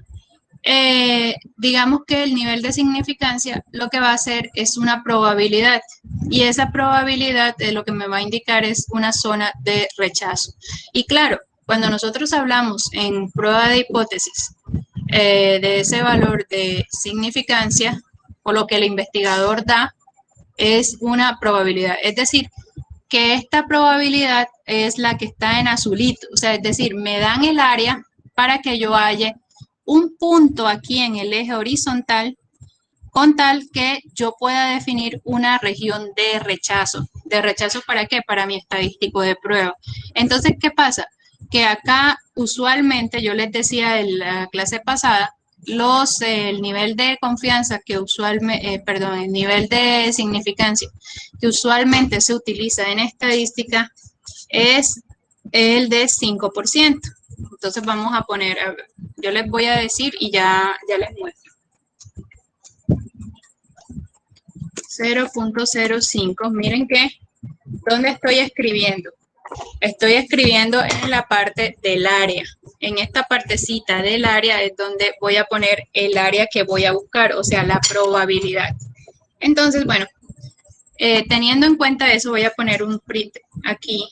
digamos que el nivel de significancia lo que va a hacer es una probabilidad y esa probabilidad lo que me va a indicar es una zona de rechazo. Y claro, cuando nosotros hablamos en prueba de hipótesis de ese valor de significancia o lo que el investigador da es una probabilidad. Es decir, que esta probabilidad es la que está en azulito, o sea, es decir, me dan el área para que yo halle un punto aquí en el eje horizontal con tal que yo pueda definir una región de rechazo. ¿De rechazo para qué? Para mi estadístico de prueba. Entonces, ¿qué pasa? Que acá usualmente, yo les decía en la clase pasada, el nivel de confianza que usualmente, perdón, el nivel de significancia que usualmente se utiliza en estadística es el de 5%. Entonces vamos a poner, a ver, yo les voy a decir y ya les muestro. 0.05, miren que, ¿dónde estoy escribiendo? Estoy escribiendo en la parte del área. En esta partecita del área es donde voy a poner el área que voy a buscar, o sea, la probabilidad. Entonces, bueno, teniendo en cuenta eso, voy a poner un print aquí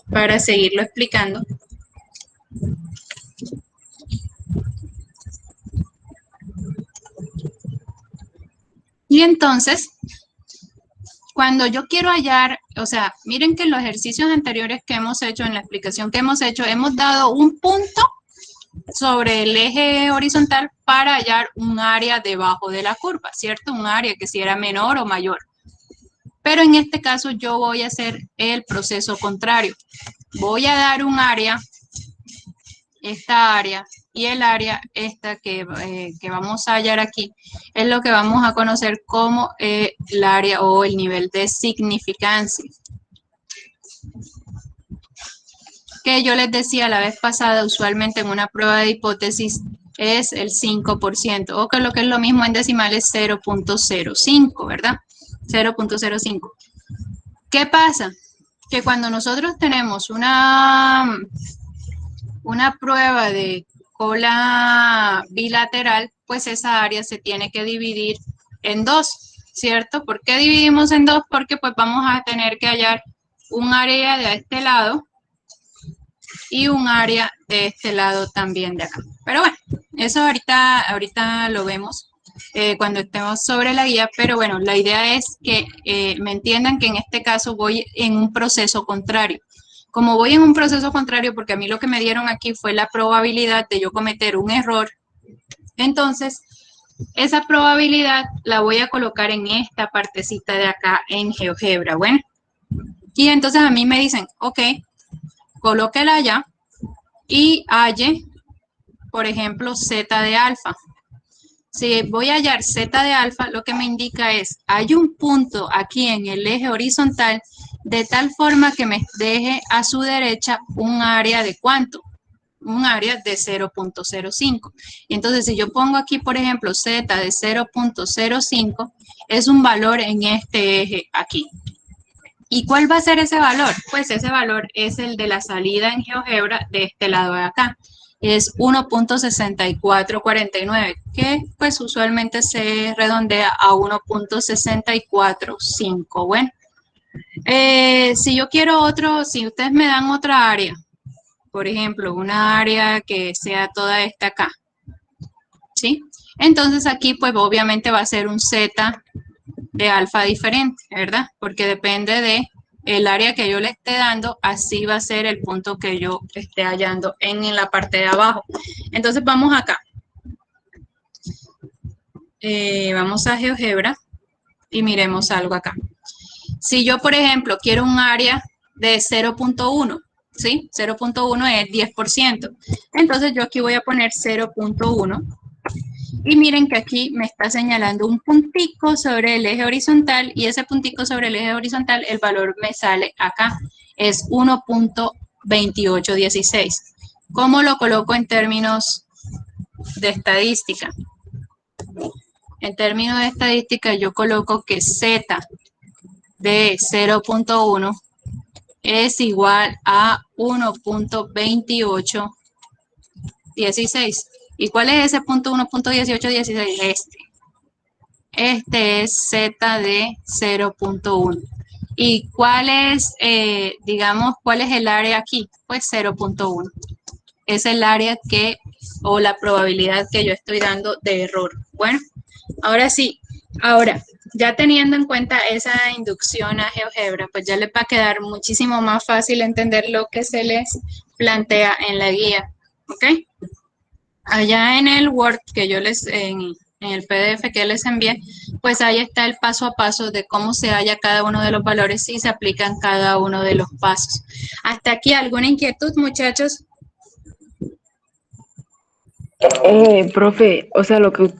para seguirlo explicando. Y entonces, cuando yo quiero hallar, o sea, miren que en los ejercicios anteriores que hemos hecho, en la explicación que hemos hecho, hemos dado un punto sobre el eje horizontal para hallar un área debajo de la curva, ¿cierto? Un área que si era menor o mayor. Pero en este caso yo voy a hacer el proceso contrario. Voy a dar un área, esta área, y el área esta que vamos a hallar aquí es lo que vamos a conocer como el área o el nivel de significancia. Que yo les decía la vez pasada, usualmente en una prueba de hipótesis es el 5%, o que lo que es lo mismo en decimales 0.05, ¿verdad? 0.05. ¿Qué pasa? Que cuando nosotros tenemos una prueba de cola bilateral, pues esa área se tiene que dividir en dos, ¿cierto? ¿Por qué dividimos en dos? Porque pues vamos a tener que hallar un área de este lado y un área de este lado también de acá. Pero bueno, eso ahorita lo vemos cuando estemos sobre la guía, pero bueno, la idea es que me entiendan que en este caso voy en un proceso contrario. Como voy en un proceso contrario, porque a mí lo que me dieron aquí fue la probabilidad de yo cometer un error, entonces esa probabilidad la voy a colocar en esta partecita de acá en GeoGebra, bueno. Y entonces a mí me dicen, ok, colóquela allá y halle, por ejemplo, z de alfa. Si voy a hallar z de alfa, lo que me indica es, hay un punto aquí en el eje horizontal de tal forma que me deje a su derecha un área de ¿cuánto? Un área de 0.05. Y entonces, si yo pongo aquí, por ejemplo, z de 0.05, es un valor en este eje aquí. ¿Y cuál va a ser ese valor? Pues ese valor es el de la salida en GeoGebra de este lado de acá. Es 1.6449, que pues usualmente se redondea a 1.645. Bueno, si yo quiero si ustedes me dan otra área, por ejemplo, una área que sea toda esta acá, ¿sí? Entonces aquí pues obviamente va a ser un z de alfa diferente, ¿verdad? Porque depende de el área que yo le esté dando, así va a ser el punto que yo esté hallando en la parte de abajo. Entonces vamos acá. Vamos a GeoGebra y miremos algo acá. Si yo, por ejemplo, quiero un área de 0.1, ¿sí? 0.1 es 10%. Entonces yo aquí voy a poner 0.1. Y miren que aquí me está señalando un puntico sobre el eje horizontal y ese puntico sobre el eje horizontal, el valor me sale acá, es 1.2816. ¿Cómo lo coloco en términos de estadística? En términos de estadística yo coloco que z de 0.1 es igual a 1.2816. ¿Y cuál es ese punto 1.1816? Este es z de 0.1. ¿Y cuál es, digamos, cuál es el área aquí? Pues 0.1. Es el área o la probabilidad que yo estoy dando de error. Bueno, ahora sí, ya teniendo en cuenta esa inducción a GeoGebra, pues ya les va a quedar muchísimo más fácil entender lo que se les plantea en la guía, ¿ok? Allá en el Word que yo en el PDF que les envié, pues ahí está el paso a paso de cómo se halla cada uno de los valores y se aplican cada uno de los pasos. Hasta aquí, ¿alguna inquietud, muchachos? Profe, o sea, lo que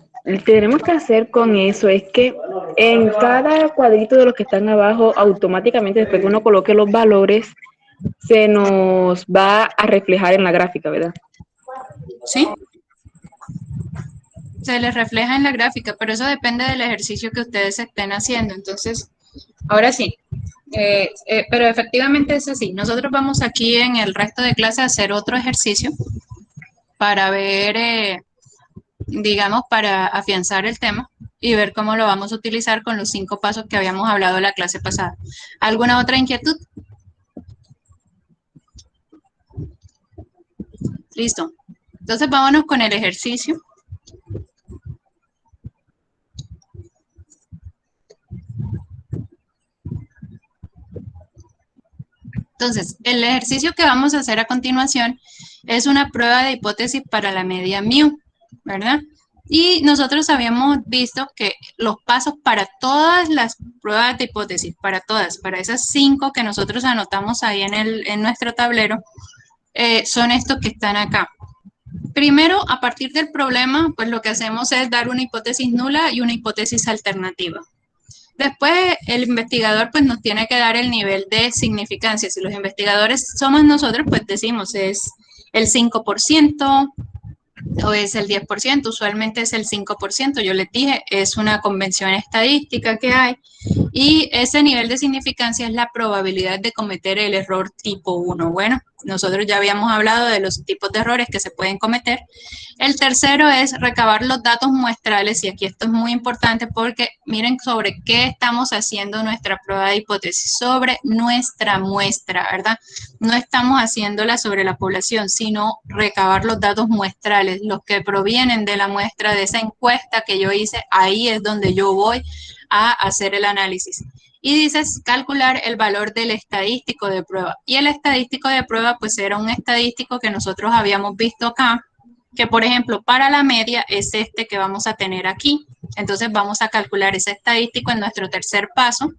tenemos que hacer con eso es que en cada cuadrito de los que están abajo, automáticamente después que uno coloque los valores, se nos va a reflejar en la gráfica, ¿verdad? Sí. Se les refleja en la gráfica, pero eso depende del ejercicio que ustedes estén haciendo. Entonces, ahora sí, pero efectivamente es así. Nosotros vamos aquí en el resto de clase a hacer otro ejercicio para ver, digamos, para afianzar el tema y ver cómo lo vamos a utilizar con los 5 pasos que habíamos hablado la clase pasada. ¿Alguna otra inquietud? Listo. Entonces, vámonos con el ejercicio. Entonces, el ejercicio que vamos a hacer a continuación es una prueba de hipótesis para la media mu, ¿verdad? Y nosotros habíamos visto que los pasos para todas las pruebas de hipótesis, para todas, para esas 5 que nosotros anotamos ahí en nuestro tablero, son estos que están acá. Primero, a partir del problema, pues lo que hacemos es dar una hipótesis nula y una hipótesis alternativa. Después, el investigador pues nos tiene que dar el nivel de significancia. Si los investigadores somos nosotros, pues decimos es el 5% o es el 10%, usualmente es el 5%. Yo les dije, es una convención estadística que hay y ese nivel de significancia es la probabilidad de cometer el error tipo 1. Bueno, nosotros ya habíamos hablado de los tipos de errores que se pueden cometer. El tercero es recabar los datos muestrales y aquí esto es muy importante porque miren sobre qué estamos haciendo nuestra prueba de hipótesis, sobre nuestra muestra, ¿verdad? No estamos haciéndola sobre la población, sino recabar los datos muestrales, los que provienen de la muestra de esa encuesta que yo hice, ahí es donde yo voy a hacer el análisis. Y dices calcular el valor del estadístico de prueba. Y el estadístico de prueba pues era un estadístico que nosotros habíamos visto acá, que por ejemplo para la media es este que vamos a tener aquí. Entonces vamos a calcular ese estadístico en nuestro tercer paso.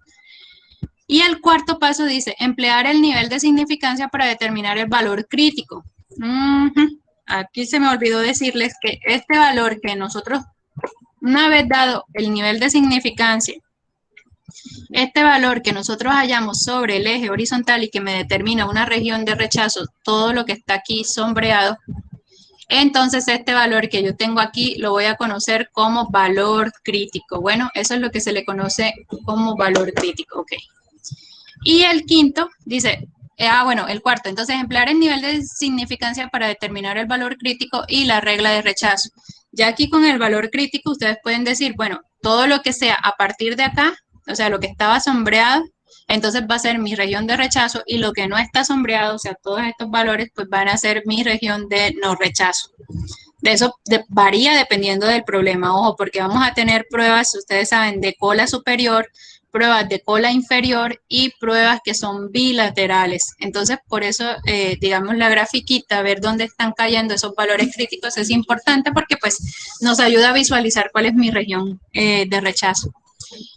Y el cuarto paso dice emplear el nivel de significancia para determinar el valor crítico. Aquí se me olvidó decirles que este valor que nosotros, una vez dado el nivel de significancia, este valor que nosotros hallamos sobre el eje horizontal y que me determina una región de rechazo, todo lo que está aquí sombreado, entonces este valor que yo tengo aquí lo voy a conocer como valor crítico. Bueno, eso es lo que se le conoce como valor crítico, ok. Y el quinto dice, bueno, el cuarto, entonces emplear el nivel de significancia para determinar el valor crítico y la regla de rechazo. Ya aquí con el valor crítico ustedes pueden decir, bueno, todo lo que sea a partir de acá, o sea, lo que estaba sombreado, entonces va a ser mi región de rechazo y lo que no está sombreado, o sea, todos estos valores, pues van a ser mi región de no rechazo. De eso varía dependiendo del problema, ojo, porque vamos a tener pruebas, ustedes saben, de cola superior, pruebas de cola inferior y pruebas que son bilaterales. Entonces, por eso, digamos, la grafiquita, ver dónde están cayendo esos valores críticos es importante porque pues nos ayuda a visualizar cuál es mi región de rechazo.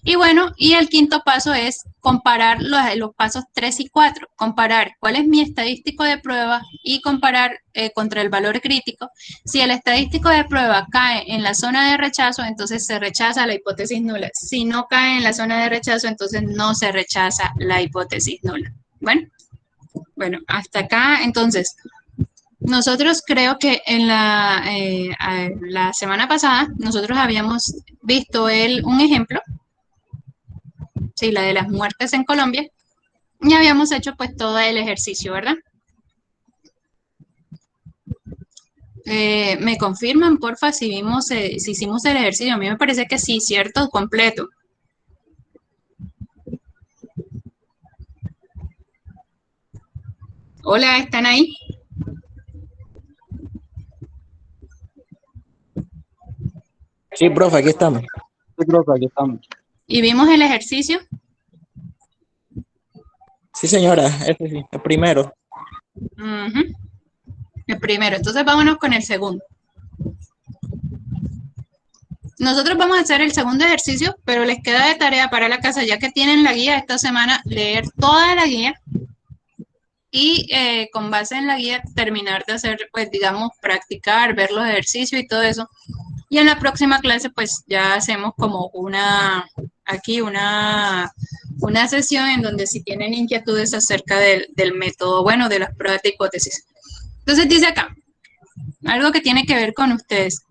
Y bueno, y el quinto paso es comparar los pasos 3 y 4, comparar cuál es mi estadístico de prueba y comparar contra el valor crítico. Si el estadístico de prueba cae en la zona de rechazo, entonces se rechaza la hipótesis nula. Si no cae en la zona de rechazo, entonces no se rechaza la hipótesis nula. Bueno, hasta acá, entonces, nosotros creo que en la semana pasada, nosotros habíamos visto un ejemplo, sí, la de las muertes en Colombia, y habíamos hecho pues todo el ejercicio, ¿verdad? ¿Me confirman, porfa, si hicimos el ejercicio? A mí me parece que sí, ¿cierto? Completo. Hola, ¿están ahí? Sí, profe, aquí estamos. Sí, profe, aquí estamos. ¿Y vimos el ejercicio? Sí, señora, ese sí, el primero. El primero, entonces vámonos con el segundo. Nosotros vamos a hacer el segundo ejercicio, pero les queda de tarea para la casa, ya que tienen la guía esta semana, leer toda la guía y con base en la guía terminar de hacer, pues digamos, practicar, ver los ejercicios y todo eso. Y en la próxima clase, pues ya hacemos como una sesión en donde si tienen inquietudes acerca del método, bueno, de las pruebas de hipótesis. Entonces dice acá, algo que tiene que ver con ustedes.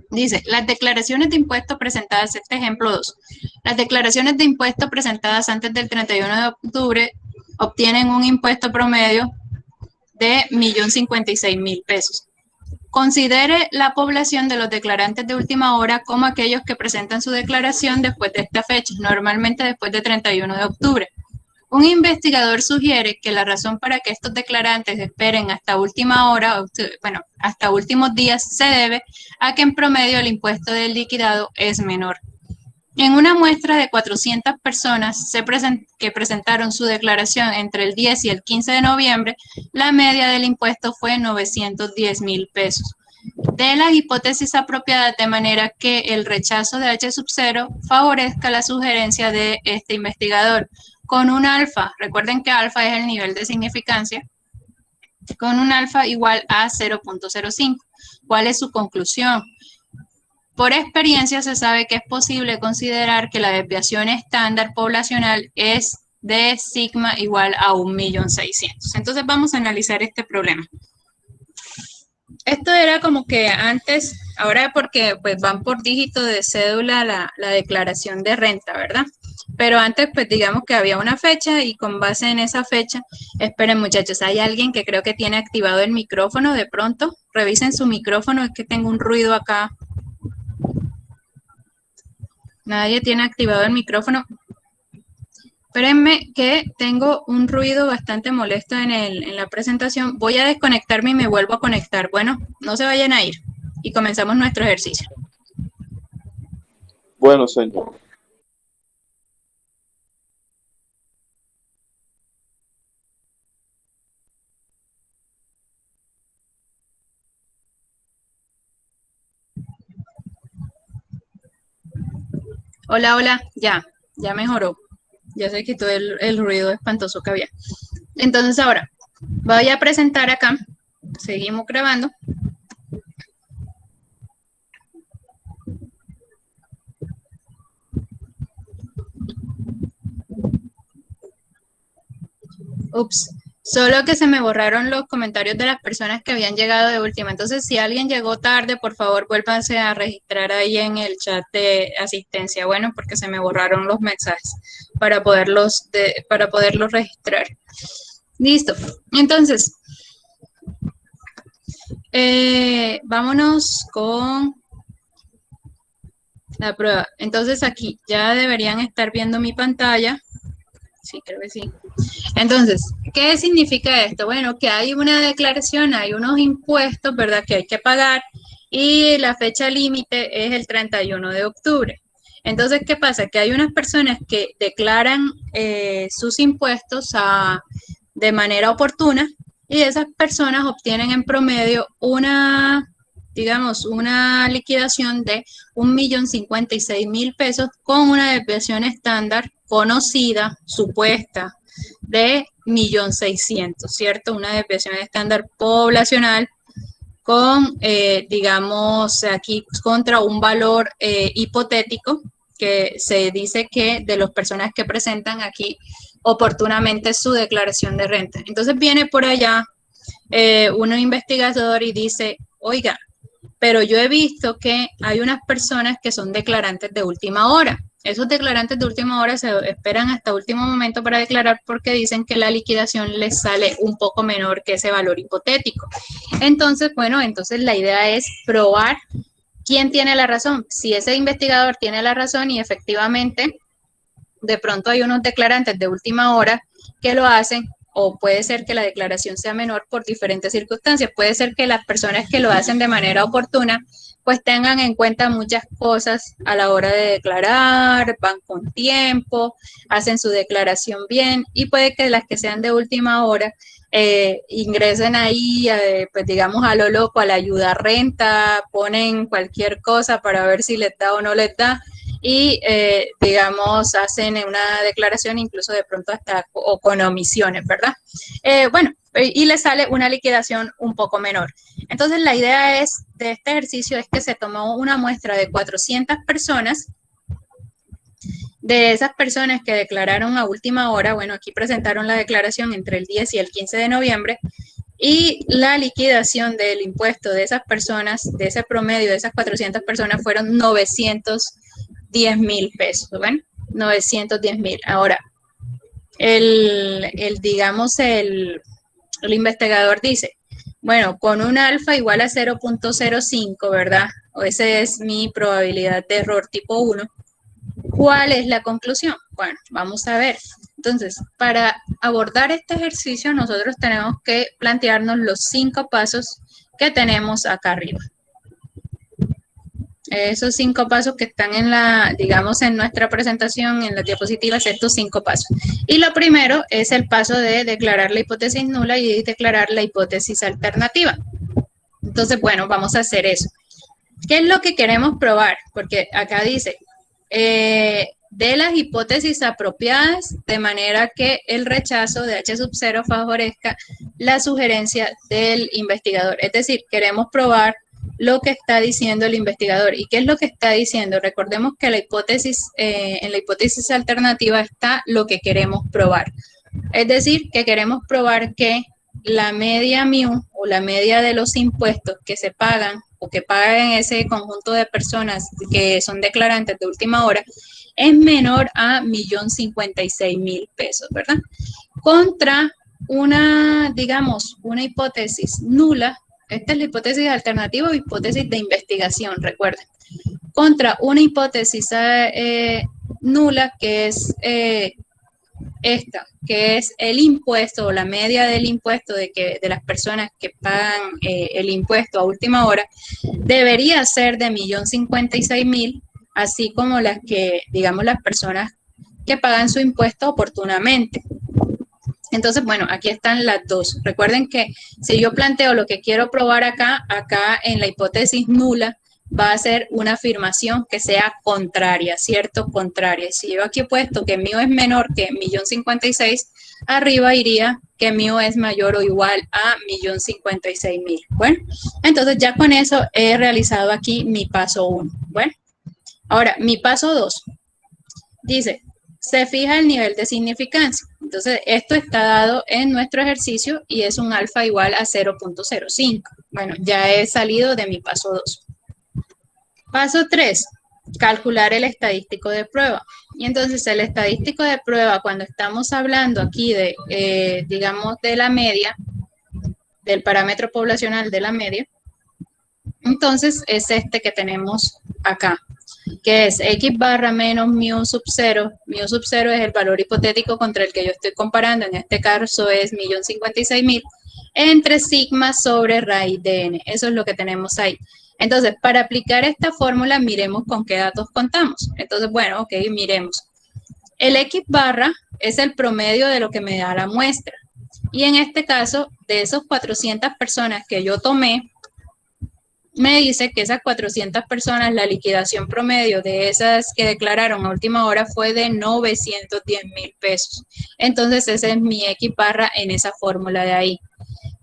Dice, las declaraciones de impuestos presentadas, este ejemplo 2, las declaraciones de impuestos presentadas antes del 31 de octubre obtienen un impuesto promedio de 1.056.000 pesos. Considere la población de los declarantes de última hora como aquellos que presentan su declaración después de esta fecha, normalmente después de 31 de octubre. Un investigador sugiere que la razón para que estos declarantes esperen hasta última hora, bueno, hasta últimos días, se debe a que en promedio el impuesto del liquidado es menor. En una muestra de 400 personas que presentaron su declaración entre el 10 y el 15 de noviembre, la media del impuesto fue 910.000 pesos. De las hipótesis apropiadas de manera que el rechazo de H sub 0 favorezca la sugerencia de este investigador. Con un alfa, recuerden que alfa es el nivel de significancia, con un alfa igual a 0.05. ¿Cuál es su conclusión? Por experiencia se sabe que es posible considerar que la desviación estándar poblacional es de sigma igual a 1.600.000. Entonces vamos a analizar este problema. Esto era como que antes, ahora porque pues van por dígito de cédula la declaración de renta, ¿verdad? Pero antes pues digamos que había una fecha y con base en esa fecha, esperen muchachos, hay alguien que creo que tiene activado el micrófono de pronto, revisen su micrófono, es que tengo un ruido acá. Nadie tiene activado el micrófono. Espérenme que tengo un ruido bastante molesto en la presentación. Voy a desconectarme y me vuelvo a conectar. Bueno, no se vayan a ir. Y comenzamos nuestro ejercicio. Bueno, señor. Hola, hola. Ya mejoró. Ya se quitó el ruido espantoso que había. Entonces ahora, voy a presentar acá. Seguimos grabando. Ups, solo que se me borraron los comentarios de las personas que habían llegado de última. Entonces, si alguien llegó tarde, por favor, vuélvanse a registrar ahí en el chat de asistencia. Bueno, porque se me borraron los mensajes para poderlos registrar. Listo. Entonces, vámonos con la prueba. Entonces, aquí ya deberían estar viendo mi pantalla. Sí, creo que sí. Entonces, ¿qué significa esto? Bueno, que hay una declaración, hay unos impuestos, ¿verdad?, que hay que pagar y la fecha límite es el 31 de octubre. Entonces, ¿qué pasa? Que hay unas personas que declaran sus impuestos de manera oportuna y esas personas obtienen en promedio una liquidación de 1.056.000 pesos con una desviación estándar conocida, supuesta, de 1.600.000, ¿cierto? Una desviación estándar poblacional con, digamos, aquí contra un valor hipotético que se dice que de las personas que presentan aquí oportunamente su declaración de renta. Entonces viene por allá un investigador y dice, oiga, pero yo he visto que hay unas personas que son declarantes de última hora. Esos declarantes de última hora se esperan hasta último momento para declarar porque dicen que la liquidación les sale un poco menor que ese valor hipotético. Entonces, bueno, entonces la idea es probar quién tiene la razón. Si ese investigador tiene la razón y efectivamente de pronto hay unos declarantes de última hora que lo hacen, o puede ser que la declaración sea menor por diferentes circunstancias. Puede ser que las personas que lo hacen de manera oportuna pues tengan en cuenta muchas cosas a la hora de declarar, van con tiempo, hacen su declaración bien y puede que las que sean de última hora ingresen ahí, pues digamos a lo loco, a la ayuda renta, ponen cualquier cosa para ver si les da o no les da y digamos hacen una declaración incluso de pronto hasta o con omisiones, ¿verdad? Bueno, y le sale una liquidación un poco menor. Entonces la idea de este ejercicio es que se tomó una muestra de 400 personas. De esas personas que declararon a última hora, bueno, aquí presentaron la declaración entre el 10 y el 15 de noviembre, y la liquidación del impuesto de esas personas, de ese promedio de esas 400 personas, fueron 910.000 pesos, ¿ven? 910.000. Ahora, el investigador dice, bueno, con un alfa igual a 0.05, ¿verdad? O esa es mi probabilidad de error tipo 1. ¿Cuál es la conclusión? Bueno, vamos a ver. Entonces, para abordar este ejercicio, nosotros tenemos que plantearnos los 5 pasos que tenemos acá arriba. Esos 5 pasos que están en la, digamos, en nuestra presentación, en las diapositivas, estos 5 pasos. Y lo primero es el paso de declarar la hipótesis nula y declarar la hipótesis alternativa. Entonces, bueno, vamos a hacer eso. ¿Qué es lo que queremos probar? Porque acá dice, de las hipótesis apropiadas, de manera que el rechazo de H sub 0 favorezca la sugerencia del investigador. Es decir, queremos probar lo que está diciendo el investigador. ¿Y qué es lo que está diciendo? Recordemos que la hipótesis, en la hipótesis alternativa está lo que queremos probar. Es decir, que queremos probar que la media mu o la media de los impuestos que se pagan o que pagan ese conjunto de personas que son declarantes de última hora es menor a 1.056.000 pesos, ¿verdad? Contra una, digamos, una hipótesis nula. Esta es la hipótesis alternativa o hipótesis de investigación, recuerden. Contra una hipótesis nula que es esta, que es el impuesto o la media del impuesto de las personas que pagan el impuesto a última hora, debería ser de 1.056.000, así como las que, digamos, las personas que pagan su impuesto oportunamente. Entonces, bueno, aquí están las dos. Recuerden que si yo planteo lo que quiero probar acá en la hipótesis nula, va a ser una afirmación que sea contraria, ¿cierto? Contraria. Si yo aquí he puesto que mío es menor que 1.056.000, arriba iría que mío es mayor o igual a 1.056.000. Bueno, entonces ya con eso he realizado aquí mi paso 1. Bueno, ahora mi paso 2 dice, se fija el nivel de significancia. Entonces, esto está dado en nuestro ejercicio y es un alfa igual a 0.05. Bueno, ya he salido de mi paso 2. Paso 3, calcular el estadístico de prueba. Y entonces el estadístico de prueba, cuando estamos hablando aquí de, digamos, de la media, del parámetro poblacional de la media, entonces es este que tenemos acá, que es X barra menos mu sub 0. Mu sub 0 es el valor hipotético contra el que yo estoy comparando, en este caso es 1.056.000, entre sigma sobre raíz de n. Eso es lo que tenemos ahí. Entonces, para aplicar esta fórmula, miremos con qué datos contamos. Entonces, bueno, ok, miremos. El X barra es el promedio de lo que me da la muestra. Y en este caso, de esos 400 personas que yo tomé, me dice que esas 400 personas, la liquidación promedio de esas que declararon a última hora fue de 910.000 pesos. Entonces, ese es mi X barra en esa fórmula de ahí.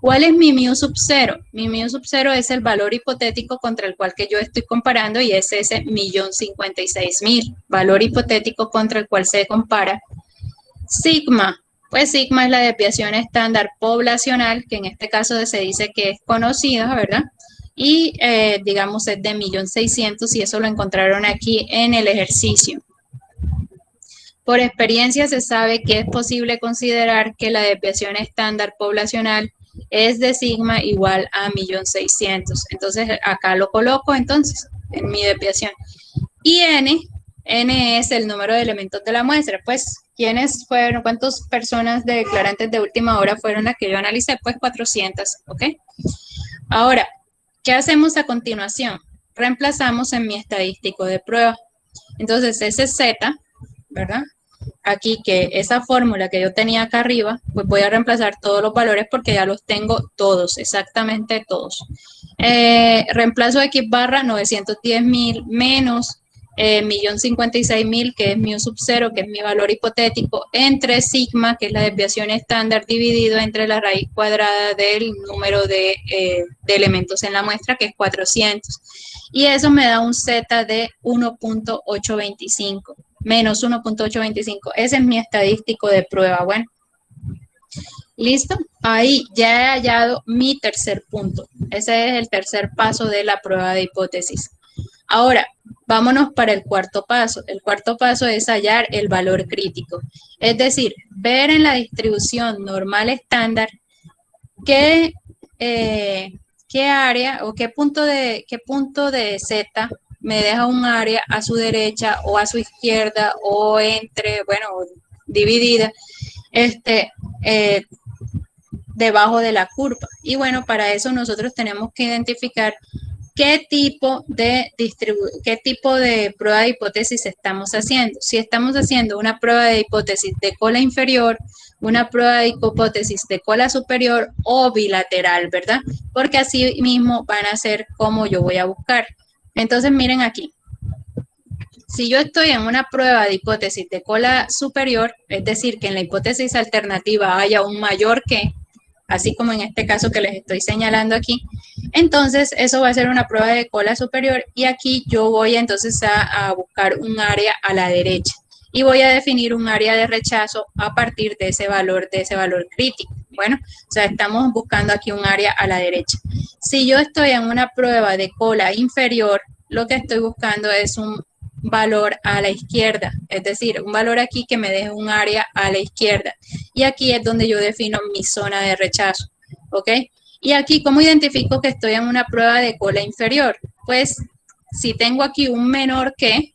¿Cuál es mi mu sub 0? Mi mu sub 0 es el valor hipotético contra el cual que yo estoy comparando y es ese 1.056.000, valor hipotético contra el cual se compara. Sigma, pues sigma es la desviación estándar poblacional, que en este caso se dice que es conocida, ¿verdad? Y digamos es de 1.600.000 y eso lo encontraron aquí en el ejercicio. Por experiencia se sabe que es posible considerar que la desviación estándar poblacional es de sigma igual a 1.600.000. Entonces, acá lo coloco entonces en mi desviación. Y n es el número de elementos de la muestra. Pues, ¿quiénes fueron? ¿Cuántas personas de declarantes de última hora fueron las que yo analicé? Pues 400, ¿ok? Ahora, ¿qué hacemos a continuación? Reemplazamos en mi estadístico de prueba. Entonces, ese z, ¿verdad? Aquí que esa fórmula que yo tenía acá arriba, pues voy a reemplazar todos los valores porque ya los tengo todos, exactamente todos. Reemplazo X barra 910.000 menos 1.056.000, que es mu sub 0, que es mi valor hipotético, entre sigma, que es la desviación estándar, dividido entre la raíz cuadrada del número de elementos en la muestra, que es 400. Y eso me da un z de 1.825. Menos 1.825. Ese es mi estadístico de prueba. Bueno, ¿listo? Ahí ya he hallado mi tercer punto. Ese es el tercer paso de la prueba de hipótesis. Ahora, vámonos para el cuarto paso. El cuarto paso es hallar el valor crítico. Es decir, ver en la distribución normal estándar qué área o qué punto de Z me deja un área a su derecha o a su izquierda o entre, bueno, dividida, debajo de la curva. Y bueno, para eso nosotros tenemos que identificar ¿qué tipo de prueba de hipótesis estamos haciendo? Si estamos haciendo una prueba de hipótesis de cola inferior, una prueba de hipótesis de cola superior o bilateral, ¿verdad? Porque así mismo van a ser como yo voy a buscar. Entonces, miren aquí. Si yo estoy en una prueba de hipótesis de cola superior, es decir, que en la hipótesis alternativa haya un mayor que, así como en este caso que les estoy señalando aquí, entonces eso va a ser una prueba de cola superior y aquí yo voy entonces a buscar un área a la derecha y voy a definir un área de rechazo a partir de ese valor crítico. Bueno, o sea, estamos buscando aquí un área a la derecha. Si yo estoy en una prueba de cola inferior, lo que estoy buscando es un valor a la izquierda, es decir, un valor aquí que me deje un área a la izquierda. Y aquí es donde yo defino mi zona de rechazo, ¿ok? Y aquí, ¿cómo identifico que estoy en una prueba de cola inferior? Pues, si tengo aquí un menor que,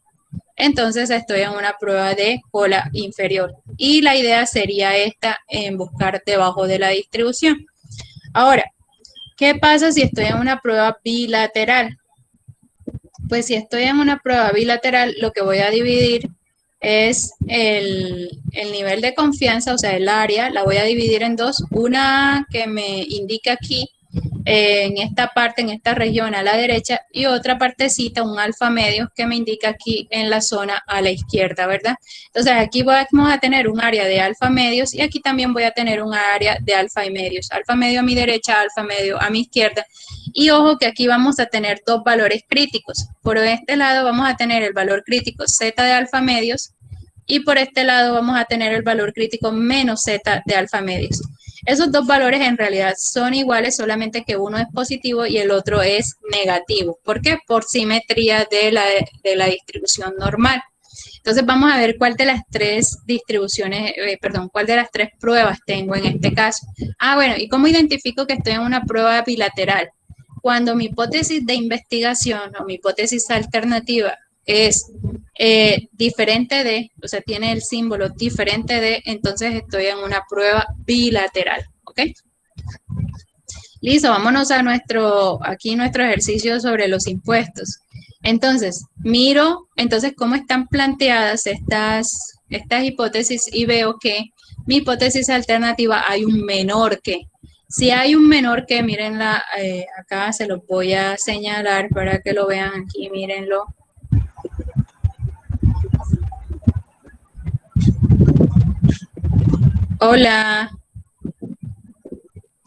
entonces estoy en una prueba de cola inferior. Y la idea sería esta, en buscar debajo de la distribución. Ahora, ¿qué pasa si estoy en una prueba bilateral? Pues si estoy en una prueba bilateral, lo que voy a dividir es el nivel de confianza, o sea, el área, la voy a dividir en dos. Una que me indica aquí, en esta parte, en esta región a la derecha, y otra partecita, un alfa medio, que me indica aquí en la zona a la izquierda, ¿verdad? Entonces, aquí vamos a tener un área de alfa medios y aquí también voy a tener un área de alfa y medios. Alfa medio a mi derecha, alfa medio a mi izquierda. Y ojo que aquí vamos a tener dos valores críticos. Por este lado vamos a tener el valor crítico Z de alfa medios y por este lado vamos a tener el valor crítico menos Z de alfa medios. Esos dos valores en realidad son iguales, solamente que uno es positivo y el otro es negativo. ¿Por qué? Por simetría de la distribución normal. Entonces vamos a ver cuál de las tres distribuciones, cuál de las tres pruebas tengo en este caso. Bueno, ¿y cómo identifico que estoy en una prueba bilateral? Cuando mi hipótesis de investigación o mi hipótesis alternativa es diferente de, o sea, tiene el símbolo diferente de, entonces estoy en una prueba bilateral, ¿ok? Listo, vámonos a nuestro ejercicio sobre los impuestos. Entonces, miro, cómo están planteadas estas hipótesis y veo que mi hipótesis alternativa hay un menor que. Si hay un menor que, mírenla, acá se los voy a señalar para que lo vean aquí, mírenlo. Hola.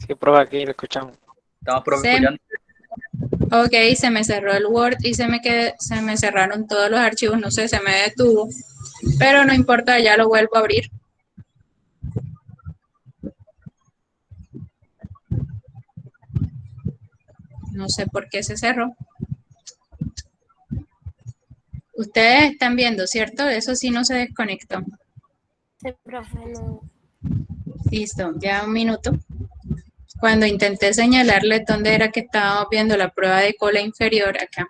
Sí, profe, aquí lo escuchamos. Estamos escuchando. Ok, se me cerró el Word y se me cerraron todos los archivos, no sé, se me detuvo, pero no importa, ya lo vuelvo a abrir. No sé por qué se cerró. Ustedes están viendo, ¿cierto? Eso sí no se desconectó. Sí, profe, no. Listo, ya un minuto. Cuando intenté señalarle dónde era que estábamos viendo la prueba de cola inferior, acá.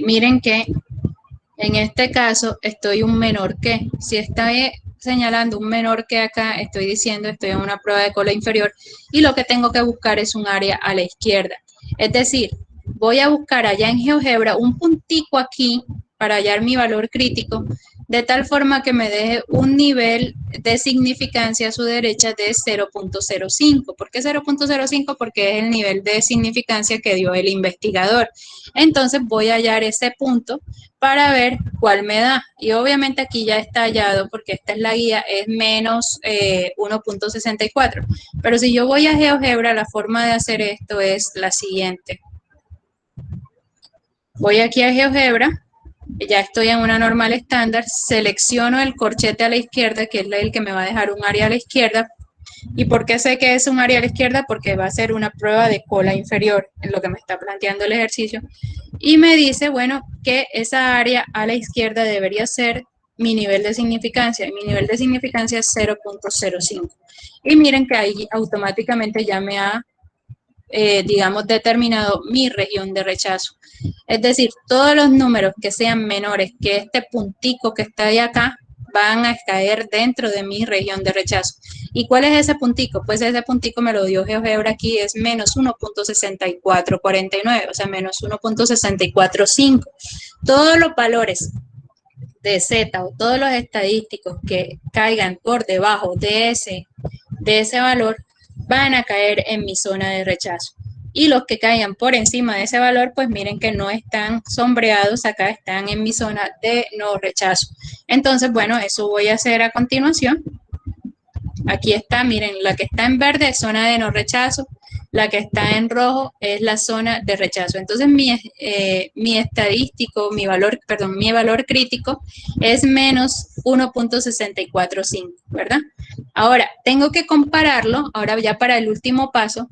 Miren que en este caso estoy un menor que. Si estoy señalando un menor que acá, estoy diciendo estoy en una prueba de cola inferior y lo que tengo que buscar es un área a la izquierda. Es decir, voy a buscar allá en GeoGebra un puntico aquí para hallar mi valor crítico, de tal forma que me deje un nivel de significancia a su derecha de 0.05. ¿Por qué 0.05? Porque es el nivel de significancia que dio el investigador. Entonces voy a hallar ese punto para ver cuál me da. Y obviamente aquí ya está hallado porque esta es la guía, es menos 1.64. Pero si yo voy a GeoGebra, la forma de hacer esto es la siguiente. Voy aquí a GeoGebra, ya estoy en una normal estándar, selecciono el corchete a la izquierda, que es el que me va a dejar un área a la izquierda. ¿Y por qué sé que es un área a la izquierda? Porque va a ser una prueba de cola inferior, en lo que me está planteando el ejercicio. Y me dice, bueno, que esa área a la izquierda debería ser mi nivel de significancia. Y mi nivel de significancia es 0.05. Y miren que ahí automáticamente ya me ha, digamos, determinado mi región de rechazo. Es decir, todos los números que sean menores que este puntico que está ahí acá, van a caer dentro de mi región de rechazo. ¿Y cuál es ese puntico? Pues ese puntico me lo dio GeoGebra aquí, es menos 1.6449, o sea, menos 1.645. Todos los valores de Z o todos los estadísticos que caigan por debajo de ese valor van a caer en mi zona de rechazo. Y los que caigan por encima de ese valor, pues miren que no están sombreados, acá están en mi zona de no rechazo. Entonces, bueno, eso voy a hacer a continuación. Aquí está, miren, la que está en verde es zona de no rechazo, la que está en rojo es la zona de rechazo. Entonces, mi estadístico, mi valor crítico es menos 1.645, ¿verdad? Ahora, tengo que compararlo, ahora ya para el último paso,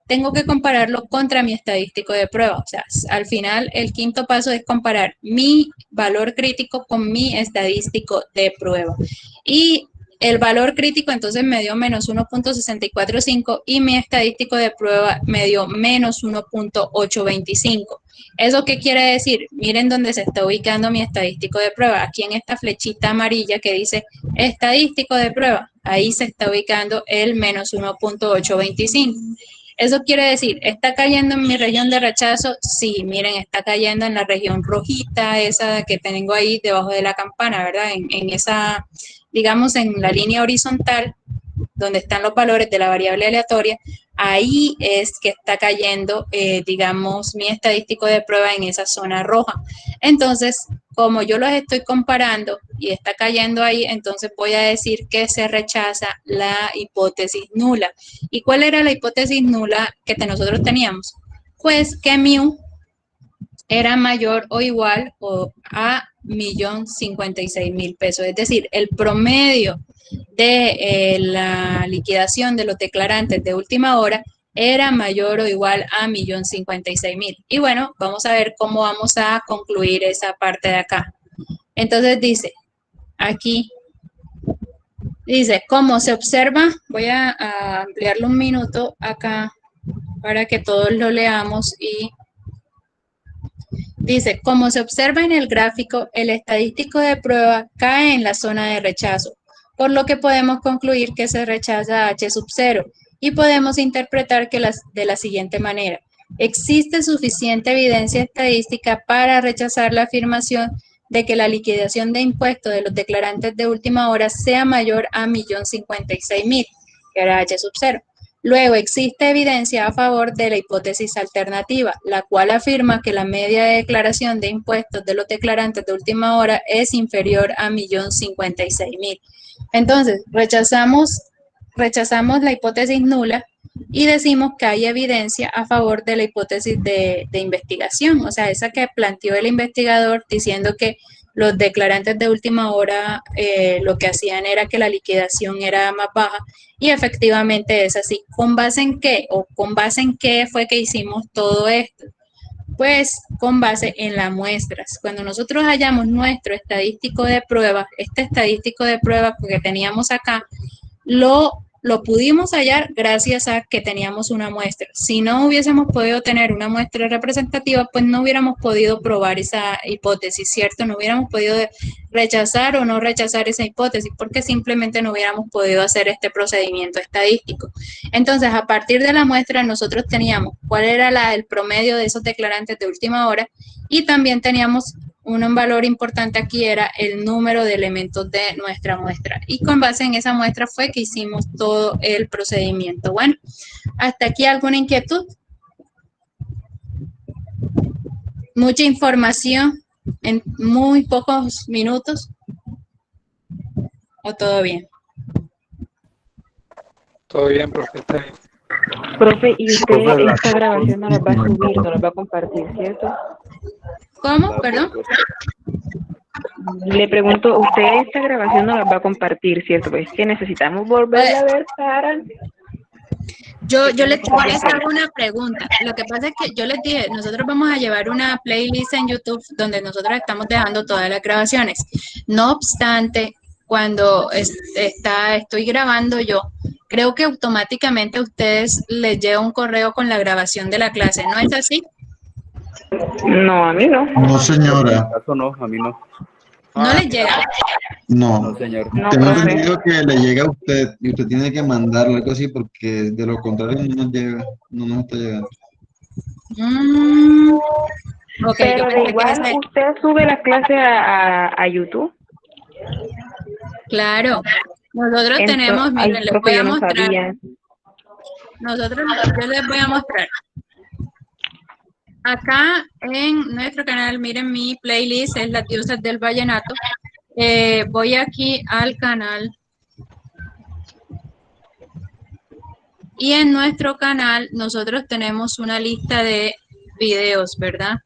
tengo que compararlo contra mi estadístico de prueba. O sea, al final, el quinto paso es comparar mi valor crítico con mi estadístico de prueba. Y el valor crítico entonces me dio menos 1.645 y mi estadístico de prueba me dio menos 1.825. ¿Eso qué quiere decir? Miren dónde se está ubicando mi estadístico de prueba. Aquí en esta flechita amarilla que dice estadístico de prueba. Ahí se está ubicando el menos 1.825. Eso quiere decir, ¿está cayendo en mi región de rechazo? Sí, miren, está cayendo en la región rojita, esa que tengo ahí debajo de la campana, ¿verdad? En esa, digamos, en la línea horizontal, donde están los valores de la variable aleatoria, ahí es que está cayendo, digamos, mi estadístico de prueba en esa zona roja. Entonces, como yo los estoy comparando y está cayendo ahí, entonces voy a decir que se rechaza la hipótesis nula. ¿Y cuál era la hipótesis nula que nosotros teníamos? Pues que mu era mayor o igual a 1.056.000 pesos. Es decir, el promedio de la liquidación de los declarantes de última hora era mayor o igual a 1.056.000. Y bueno, vamos a ver cómo vamos a concluir esa parte de acá. Entonces dice, aquí, dice, como se observa, voy a ampliarlo un minuto acá para que todos lo leamos y dice, como se observa en el gráfico, el estadístico de prueba cae en la zona de rechazo, por lo que podemos concluir que se rechaza H sub 0 y podemos interpretar que de la siguiente manera. Existe suficiente evidencia estadística para rechazar la afirmación de que la liquidación de impuestos de los declarantes de última hora sea mayor a 1.056.000, que era H sub 0. Luego, existe evidencia a favor de la hipótesis alternativa, la cual afirma que la media de declaración de impuestos de los declarantes de última hora es inferior a 1.056.000. Entonces, rechazamos la hipótesis nula y decimos que hay evidencia a favor de la hipótesis de investigación, o sea, esa que planteó el investigador diciendo que los declarantes de última hora lo que hacían era que la liquidación era más baja y efectivamente es así. ¿Con base en qué? ¿O con base en qué fue que hicimos todo esto? Pues con base en las muestras. Cuando nosotros hallamos nuestro estadístico de prueba, este estadístico de prueba que teníamos acá, lo pudimos hallar gracias a que teníamos una muestra. Si no hubiésemos podido tener una muestra representativa, pues no hubiéramos podido probar esa hipótesis, ¿cierto? No hubiéramos podido rechazar o no rechazar esa hipótesis porque simplemente no hubiéramos podido hacer este procedimiento estadístico. Entonces, a partir de la muestra, nosotros teníamos cuál era el promedio de esos declarantes de última hora y también teníamos un valor importante aquí era el número de elementos de nuestra muestra. Y con base en esa muestra fue que hicimos todo el procedimiento. Bueno, ¿hasta aquí alguna inquietud? Mucha información en muy pocos minutos. ¿O todo bien? Todo bien, profe, está bien. Profe, y usted esta grabación no la va a subir, no la va a compartir, ¿cierto? ¿Cómo? ¿Perdón? Le pregunto, usted esta grabación no la va a compartir, ¿cierto? Pues que necesitamos volverla a ver para... Yo les voy a hacer una pregunta. Lo que pasa es que yo les dije, nosotros vamos a llevar una playlist en YouTube donde nosotros estamos dejando todas las grabaciones. No obstante, cuando estoy grabando yo, creo que automáticamente a ustedes les llega un correo con la grabación de la clase, ¿no es así? No, a mí no. No, señora. Eso no, a mí no. No les llega. No, señor. No, tengo profe. entendido que le llega a usted y usted tiene que mandarle algo así porque de lo contrario no nos llega, no nos está llegando. Mm, ok, yo Pero de pensé que igual, ese, usted sube la clase a YouTube. claro. Nosotros Entonces, tenemos, ay, miren, les voy profe, a yo no mostrar. sabía. Yo les voy a mostrar. Acá en nuestro canal, miren mi playlist, es Las Diosas del Vallenato. Voy aquí al canal y en nuestro canal nosotros tenemos una lista de videos, ¿verdad?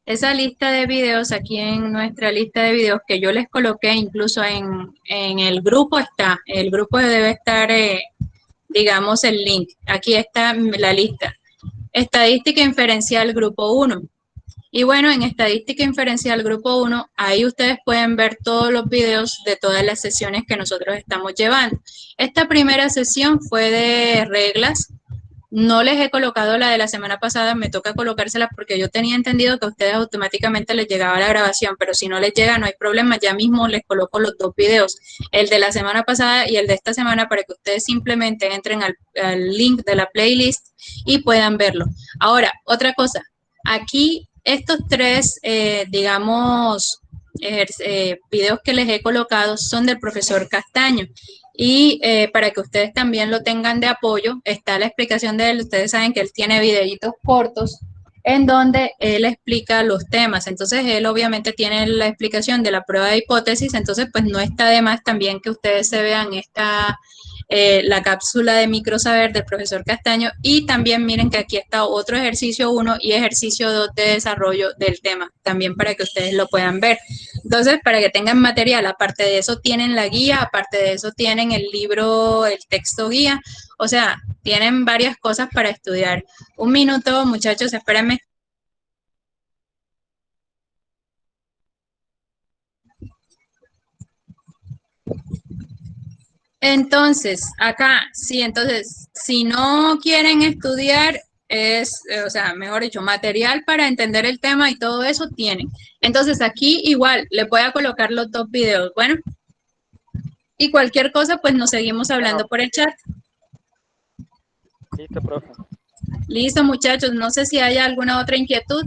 Esa lista de videos, aquí en nuestra lista de videos que yo les coloqué, incluso en el grupo está, el grupo debe estar, digamos, el link. Aquí está la lista. Estadística inferencial grupo 1. Y bueno, en estadística inferencial grupo 1, ahí ustedes pueden ver todos los videos de todas las sesiones que nosotros estamos llevando. Esta primera sesión fue de reglas. No les he colocado la de la semana pasada, me toca colocársela porque yo tenía entendido que a ustedes automáticamente les llegaba la grabación, pero si no les llega no hay problema, ya mismo les coloco los dos videos, el de la semana pasada y el de esta semana, para que ustedes simplemente entren al link de la playlist y puedan verlo. Ahora, otra cosa, aquí estos tres, digamos, videos que les he colocado son del profesor Castaño. Y para que ustedes también lo tengan de apoyo, está la explicación de él. Ustedes saben que él tiene videitos cortos en donde él explica los temas. Entonces, él obviamente tiene la explicación de la prueba de hipótesis. Entonces, pues no está de más también que ustedes se vean la cápsula de microsaber del profesor Castaño. Y también miren que aquí está otro ejercicio 1 y ejercicio 2 de desarrollo del tema, también para que ustedes lo puedan ver. Entonces, para que tengan material, aparte de eso tienen la guía, aparte de eso tienen el libro, el texto guía, o sea, tienen varias cosas para estudiar. Un minuto, muchachos, espérenme. Entonces, acá, sí, entonces, si no quieren estudiar, o sea, mejor dicho, material para entender el tema y todo eso tienen. Entonces, aquí igual, les voy a colocar los dos videos, bueno, y cualquier cosa, pues nos seguimos hablando por el chat. Listo, profe. Listo, muchachos, no sé si hay alguna otra inquietud.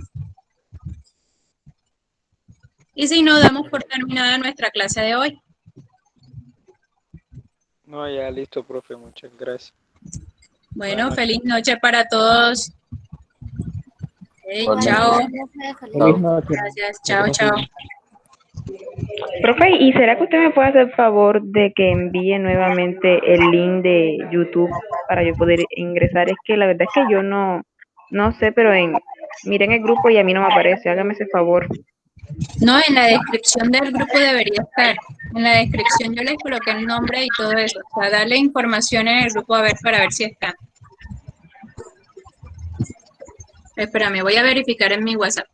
Y si no, damos por terminada nuestra clase de hoy. No, ya listo, profe. Muchas gracias. Bueno, Buenas noches. feliz noche para todos. Buenas Chao. Feliz noche. Gracias. Chao, chao. Profe, ¿y será que usted me puede hacer el favor de que envíe nuevamente el link de YouTube para yo poder ingresar? Es que la verdad es que yo no sé, pero miren el grupo y a mí no me aparece. Hágame ese favor. No, en la descripción del grupo debería estar. En la descripción yo les coloqué el nombre y todo eso. O sea, darle información en el grupo a ver para ver si está. Espérame, voy a verificar en mi WhatsApp.